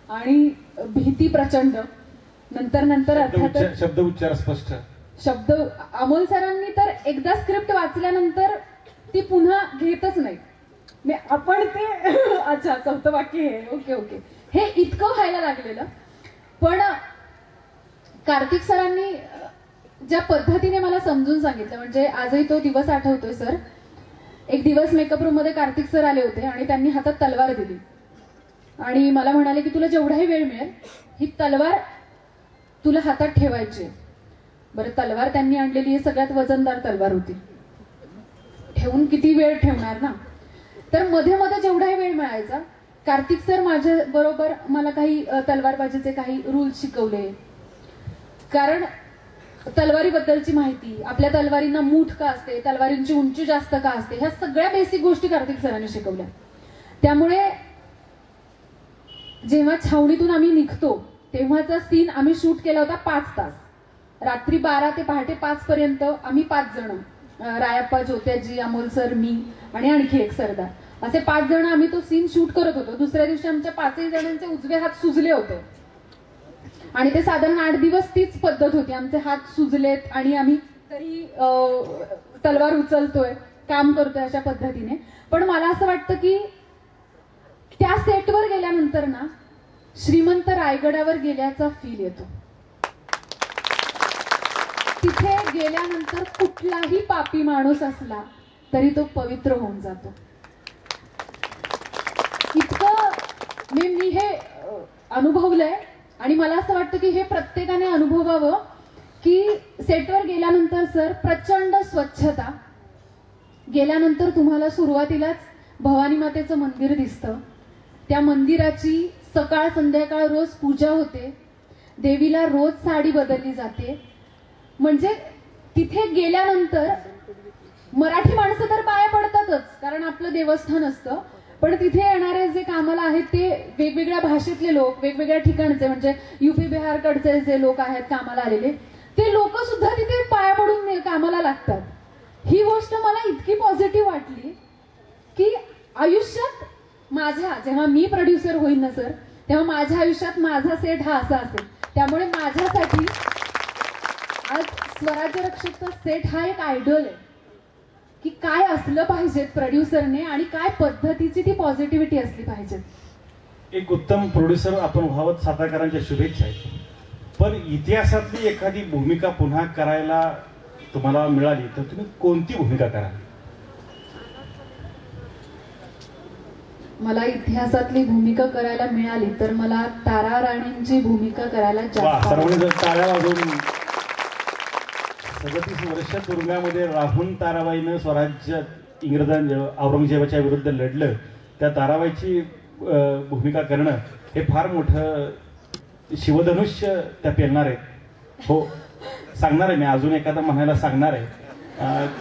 आणि भीती प्रचंड. नंतर अर्थातच शब्द उच्चार स्पष्ट. शब्द अमोल सरांनी तर एकदा स्क्रिप्ट वाचल्यानंतर ती पुन्हा घेतच नाही. आपण ते अच्छा चौथं वाक्य हे ओके हे इतकं व्हायला लागलेलं. पण कार्तिक सरांनी ज्या पद्धतीने मला समजून सांगितलं, म्हणजे आजही तो दिवस आठवतोय सर. एक दिवस मेकअप रूम मध्ये कार्तिक सर आले होते आणि त्यांनी हातात तलवार दिली आणि मला म्हणाले की तुला जेवढाही वेळ मिळेल ही तलवार तुला हातात ठेवायची. बरं, तलवार त्यांनी आणलेली ही सगळ्यात वजनदार तलवार होती. ठेवून किती वेळ ठेवणार ना. तर मध्ये मध्ये जेवढाही वेळ मिळायचा कार्तिक सर माझ्या बरोबर मला काही तलवारबाजीचे काही रूल्स शिकवले. कारण तलवारीबद्दलची माहिती, आपल्या तलवारींना मूठ का असते, तलवारींची उंची जास्त का असते, ह्या सगळ्या बेसिक गोष्टी कार्तिक सरांनी शिकवल्या. त्यामुळे जेव्हा छावणीतून आम्ही निघतो तेव्हाचा सीन आम्ही शूट केला होता 5 तास. रात्री 12 ते पहाटे 5 पर्यंत आम्ही 5 जण, रायप्पा, ज्योत्याजी, अमोल सर, मी आणि आणखी एक सरदार, असे 5 जण आम्ही तो सीन शूट करत होतो. दुसऱ्या दिवशी आमच्या 5ही जणांचे उजवे हात सुजले होते आणि ते साधारण 8 दिवस तीच पद्धत होती. आमचे हात सुजलेत आणि आम्ही तरी तलवार उचलतोय, काम करतोय अशा पद्धतीने. पण मला असं वाटतं की त्या सेटवर गेल्यानंतर ना श्रीमंत रायगडावर गेल्याचा फील येतो. तिथे गेल्यानंतर कुठलाही पापी माणूस असला तरी तो पवित्र होऊन जातो. इतकं मी हे अनुभवलंय आणि मला असं वाटतं की हे प्रत्येकाने अनुभवावं की सेटवर गेल्यानंतर सर प्रचंड स्वच्छता. गेल्यानंतर तुम्हाला सुरुवातीलाच भवानी मातेचं मंदिर दिसतं. त्या मंदिराची सकाळ संध्याकाळ रोज पूजा होते. देवीला रोज साडी बदलली जाते. म्हणजे तिथे गेल्यानंतर मराठी माणसं तर पाया पडतातच कारण आपलं देवस्थान असतं. पण तिथे येणारे जे कामाला आहेत ते वेगवेगळ्या भाषेतले लोक, वेगवेगळ्या ठिकाणचे, म्हणजे युपी बिहारकडचे जे लोक आहेत कामाला आलेले, ते लोक सुद्धा तिथे पाया पडून कामाला लागतात. ही गोष्ट मला इतकी पॉझिटिव्ह वाटली की आयुष्यात माझ्या, जेव्हा मी प्रोड्युसर होईन ना सर, तेव्हा माझ्या आयुष्यात माझा सेट हा असा असेल. त्यामुळे माझ्यासाठी आज स्वराज्य रक्षकचा सेट हा एक आयडॉल आहे की काय असलं पाहिजे प्रोड्युसरने आणि काय पद्धतीची ती पॉझिटिव्हिटी असली पाहिजे. एक उत्तम प्रोड्युसर आपण व्हावं, सातारकरांच्या शुभेच्छा आहेत. पण इतिहासातली एखादी भूमिका पुन्हा करायला तुम्हाला मिळाली तर तुम्ही कोणती भूमिका कराल? मला इतिहासातली भूमिका करायला मिळाली तर मला तारा राणींची भूमिका करायला जास्त. सर्वांनी टाळ्या वाजवून 37 वर्ष तुरुंगामध्ये राहून ताराबाईनं स्वराज्य औरंगजेबाच्या विरुद्ध लढलं. त्या ताराबाईची भूमिका करणं हे फार मोठं शिवधनुष्य त्या पेलणार आहेत. हो, सांगणार आहे मी, अजून एखादा म्हणायला सांगणार आहे.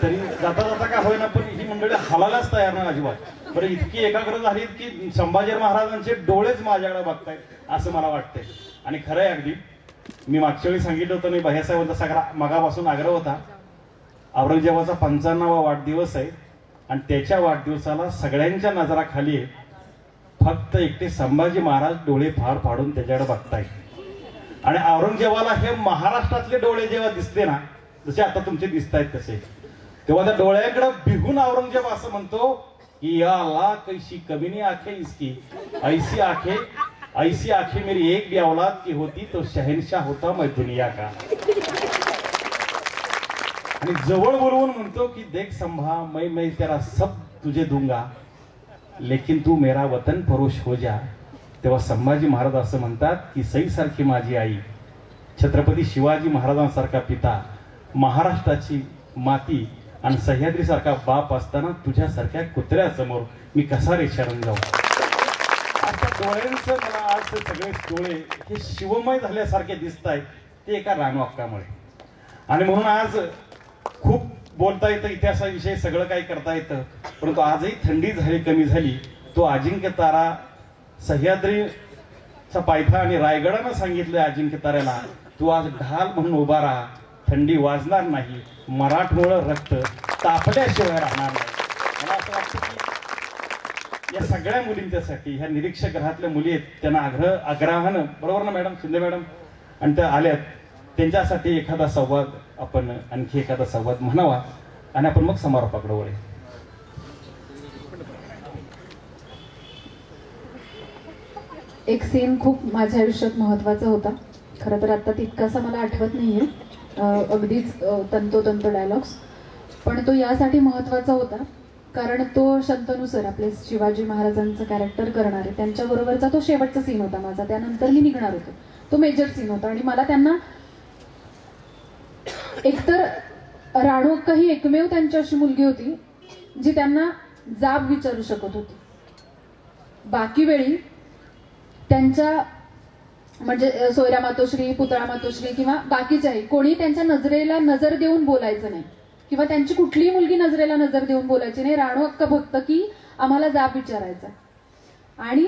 तरी जाता जाता का होईना पण ही मंडळी हलायलाच तयार नाही अजिबात. बरं, इतकी एकाग्र झाली की संभाजी महाराजांचे डोळेच माझ्याकडे बघतायत असं मला वाटतंय. आणि खरं आहे अगदी, मी मागच्या वेळी सांगितलं होतं नाही, भैयासाहेबांचा सगळा मगापासून आग्रह होता. औरंगजेबाचा 55वा वाढदिवस आहे आणि त्याच्या वाढदिवसाला सगळ्यांच्या नजराखाली आहे. फक्त एकटे संभाजी महाराज डोळे फार फाडून त्याच्याकडे बघताय. आणि औरंगजेबाला हे महाराष्ट्रातले डोळे जेव्हा दिसले ना, जसे आता तुमचे दिसत आहेत तसे, तेव्हा त्या डोळ्याकडे बिहून औरंगजेब असं म्हणतो की या अल्लाह कैसी कमीनी आंखें इसकी, ऐसी आंखें मेरी एक भी औलाद की होती तो शहनशाह होता मैं दुनिया का. आणि जवळ बोलवून म्हणतो की देख संभा, मैं तेरा सब तुझे दूंगा लेकिन तू मेरा वतन फरोश हो जा. तेव्हा संभाजी महाराज असं म्हणतात की सई सारखी माझी आई, छत्रपती शिवाजी महाराजांसारखा पिता, महाराष्ट्राची माती आणि सह्याद्री सारखा बाप असताना तुझ्यासारख्या कुत्र्यासमोर मी कसा रे शरण जाऊ. आता डोळ्यांचं मला आज सगळे डोळे हे शिवमय झाल्यासारखे दिसत आहेत ते एका रानवाक्कामुळे. आणि म्हणून आज खूप बोलता येतं इतिहासाविषयी, सगळं काही करता येतं, परंतु आजही थंडी झाली कमी झाली. तो अजिंक्य तारा सह्याद्री पायथा आणि रायगडानं सांगितलं अजिंक्य ताऱ्याला, तू आज ढाल म्हणून उभा राहा, थंडी वाजणार नाही, मराठमोळं रक्त तापल्याशिवाय राहणार नाही. मला असं वाटतं की या सगळ्या मुलींच्यासाठी, ह्या निरीक्षक ग्रहातल्या मुली आहेत, त्यांना आग्रहानं, बरोबर ना मॅडम, शिंदे मॅडम, आणि त्या आल्यात, त्यांच्यासाठी एखादा संवाद आपण, आणखी एखादा संवाद म्हणावा आणि आपण मग समारोपाकडे वळू. एक सीन खूप माझ्या आयुष्यात महत्वाचा होता. खरं तर आता तितकासा मला आठवत नाहीये अगदीच तंतोतंत डायलॉग्स, पण तो यासाठी महत्वाचा होता कारण तो शंतनू सर, आपले शिवाजी महाराजांचं कॅरेक्टर करणारे, त्यांच्याबरोबरचा तो शेवटचा सीन होता माझा. त्यानंतर मी निघणार होतो. तो मेजर सीन होता आणि मला त्यांना एकतर राणू अक्का ही एकमेव त्यांची अशी मुलगी होती जी त्यांना जाब विचारू शकत होती. बाकी वेळी त्यांच्या म्हणजे सोयरा मातोश्री, पुतळा मातोश्री किंवा बाकीच्याही कोणी त्यांच्या नजरेला नजर देऊन बोलायचं नाही किंवा त्यांची कुठलीही मुलगी नजरेला नजर देऊन बोलायची नाही. राणू अक्का फक्त की आम्हाला जाब विचारायचा. आणि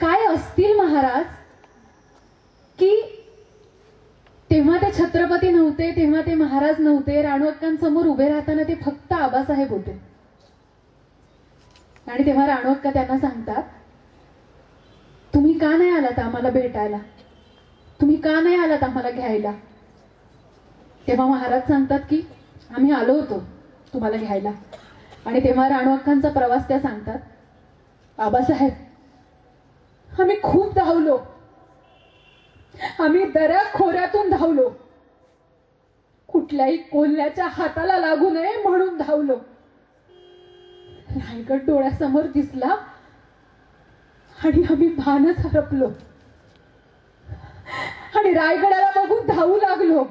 काय असतील महाराज की तेव्हा ते छत्रपती नव्हते, तेव्हा ते महाराज नव्हते. राणू अक्कांसमोर उभे राहताना ते फक्त आबासाहेब होते. आणि तेव्हा राणू अक्का त्यांना सांगतात, तुम्ही का नाही आलात आम्हाला भेटायला, तुम्ही का नाही आलात आम्हाला घ्यायला. तेव्हा महाराज सांगतात की आम्ही आलो होतो तुम्हाला घ्यायला. आणि तेव्हा राणू अक्कांचा प्रवास त्या सांगतात, आबासाहेब आम्ही खूप धावलो, आम्ही दऱ्या खोऱ्यातून धावलो, कुठल्याही कोल्ह्याच्या हाताला लागू नये म्हणून धावलो. रायगड डोळ्यासमोर दिसला आणि आम्ही भानच हरपलो आणि रायगडाला बघून धावू लागलो.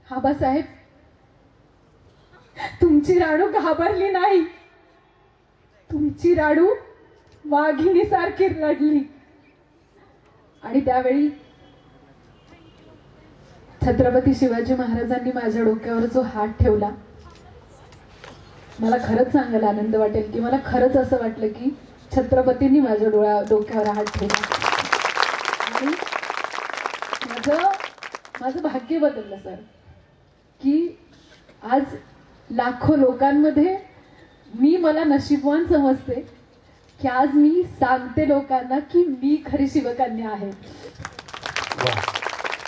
आबासाहेब तुमची राणू घाबरली नाही, तुमची राणू वाघिणी सारखी रडली. आणि त्यावेळी छत्रपती शिवाजी महाराजांनी माझ्या डोक्यावर जो हात ठेवला, मला खरंच सांगायला आनंद वाटेल की मला खरंच असं वाटलं की छत्रपतींनी माझ्या डोक्यावर हात ठेवला. आणि माझं भाग्य बदललं सर की आज लाखो लोकांमध्ये मला नशीबवान समजते की आज मी सांगते लोकांना की मी खरी शिवकन्या आहे.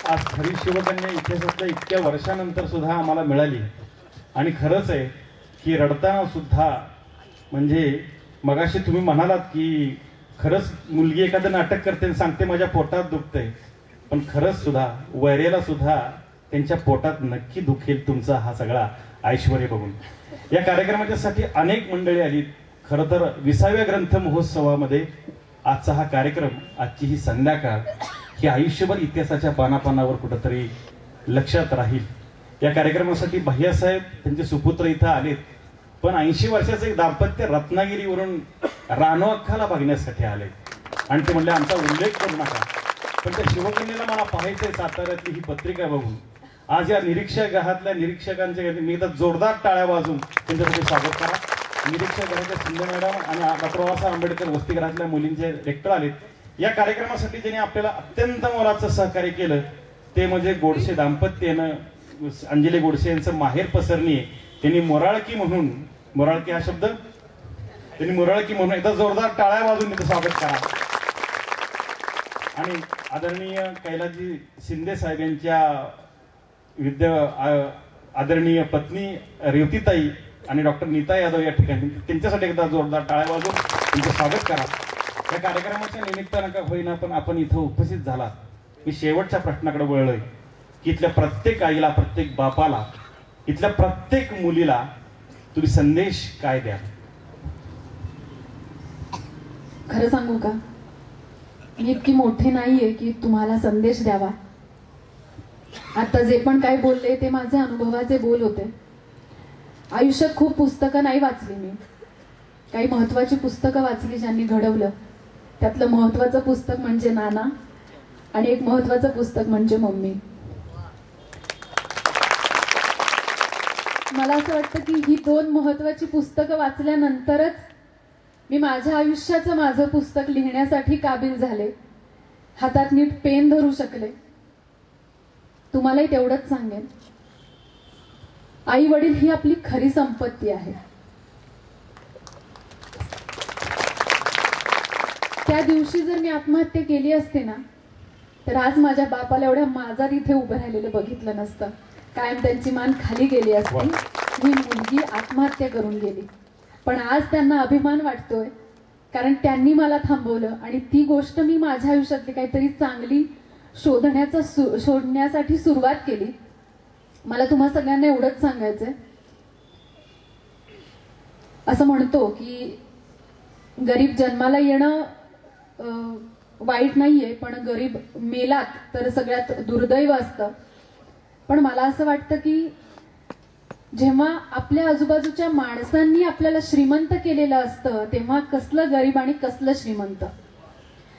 आज खरी शिवकन्या इतिहासातल्या इतक्या वर्षानंतर सुद्धा आम्हाला मिळाली. आणि खरंच आहे की रडताना सुद्धा, म्हणजे मगाशी तुम्ही म्हणालात की खरंच मुलगी एखादं नाटक करते आणि सांगते माझ्या पोटात दुखतंय, पण खरंच सुद्धा वैरेला सुद्धा त्यांच्या पोटात नक्की दुखेल तुमचा हा सगळा ऐश्वर्य बघून. या कार्यक्रमाच्यासाठी अनेक मंडळी आली. खरं तर 20व्या ग्रंथ महोत्सवामध्ये आजचा हा कार्यक्रम, आजची ही संध्याकाळ ही आयुष्यभर इतिहासाच्या पानापानावर कुठंतरी लक्षात राहील. या कार्यक्रमासाठी भैयासाहेब त्यांचे सुपुत्र इथं आलेत, पण 80 वर्षाचं एक दाम्पत्य रत्नागिरीवरून राणू अक्काला बघण्यासाठी आले. आणि ते म्हणले आमचा उल्लेख करू नका, पण त्या शिवकन्येला मला पाहायचंय साताऱ्यातली ही पत्रिका बघून. आज या निरीक्षक ग्रहातल्या निरीक्षकांचे मी एकदा जोरदार टाळ्या वाजून त्यांच्यासाठी स्वागत करा. निरीक्षक ग्रहाच्या शिंदे मॅडम आणि डॉक्टर बाबासाहेब आंबेडकर वसतिगृहातल्या मुलींचे रेक्टर आलेत. या कार्यक्रमासाठी ज्यांनी आपल्याला अत्यंत मोलाचं सहकार्य केलं ते म्हणजे गोडसे दाम्पत्यानं, अंजली गोडसे यांचं माहेर पसरणी. त्यांनी मोराळकी म्हणून, मोराळकी हा शब्द त्यांनी मोराळकी म्हणून एकदा जोरदार टाळ्या वाजून त्यांचं स्वागत करा. आणि आदरणीय कैलासजी शिंदे साहेब यांच्या आदरणीय पत्नी रेवतीताई आणि डॉक्टर नीता यादव या ठिकाणी, त्यांच्यासाठी एकदा जोरदार टाळ्या वाजून त्यांचं स्वागत करा. या कार्यक्रमाच्या निमित्तानं का होईना पण आपण इथं उपस्थित झाला. मी शेवटच्या प्रश्नाकडे वळलोय की इथल्या प्रत्येक आईला, प्रत्येक बापाला, इथल्या प्रत्येक मुलीला तुम्ही संदेश काय द्या? खरं सांगू का, मी इतकी मोठी नाहीये की तुम्हाला संदेश द्यावा. आता जे पण काय बोलले ते माझे अनुभवाचे बोल होते. आयुष्यात खूप पुस्तकं नाही वाचली मी, काही महत्वाची पुस्तकं वाचली ज्यांनी घडवलं. त्यातलं महत्वाचं पुस्तक म्हणजे नाना आणि एक महत्वाचं पुस्तक म्हणजे मम्मी. मला असं वाटतं की ही दोन महत्वाची पुस्तकं वाचल्यानंतरच मी माझ्या आयुष्याचं माझं पुस्तक लिहिण्यासाठी काबिल झाले, हातात नीट पेन धरू शकले. तुम्हालाही तेवढंच सांगेन, आई वडील ही आपली खरी संपत्ती आहे. त्या दिवशी जर मी आत्महत्या केली असते ना, तर आज माझ्या बापाला एवढ्या माझा इथे उभं राहिलेलं बघितलं नसतं. कायम त्यांची मान खाली गेली असती. ही मुलगी आत्महत्या करून गेली, पण आज त्यांना अभिमान वाटतोय, कारण त्यांनी मला थांबवलं आणि ती गोष्ट मी माझ्या आयुष्यातली काहीतरी चांगली शोधण्यासाठी सुरुवात केली. मला तुम्हा सगळ्यांना एवढंच सांगायचंय, असं म्हणतो की गरीब जन्माला येणं वाईट नाहीये, पण गरीब मेलात तर सगळ्यात दुर्दैव असतं. पण मला असं वाटतं की जेव्हा आपल्या आजूबाजूच्या माणसांनी आपल्याला श्रीमंत केलेलं असतं, तेव्हा कसलं गरीब आणि कसलं श्रीमंत.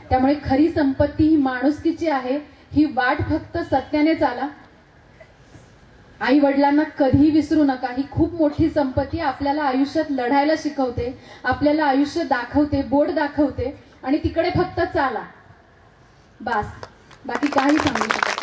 त्यामुळे खरी संपत्ती ही माणुसकीची आहे. ही वाट फक्त सत्याने चाला. आई वडिलांना कधीही विसरू नका. ही खूप मोठी संपत्ती आपल्याला आयुष्यात लढायला शिकवते, आपल्याला आयुष्य दाखवते, बोट दाखवते, आणि तिकडे फक्त चाला, बास. बाकी काही सांगू शकत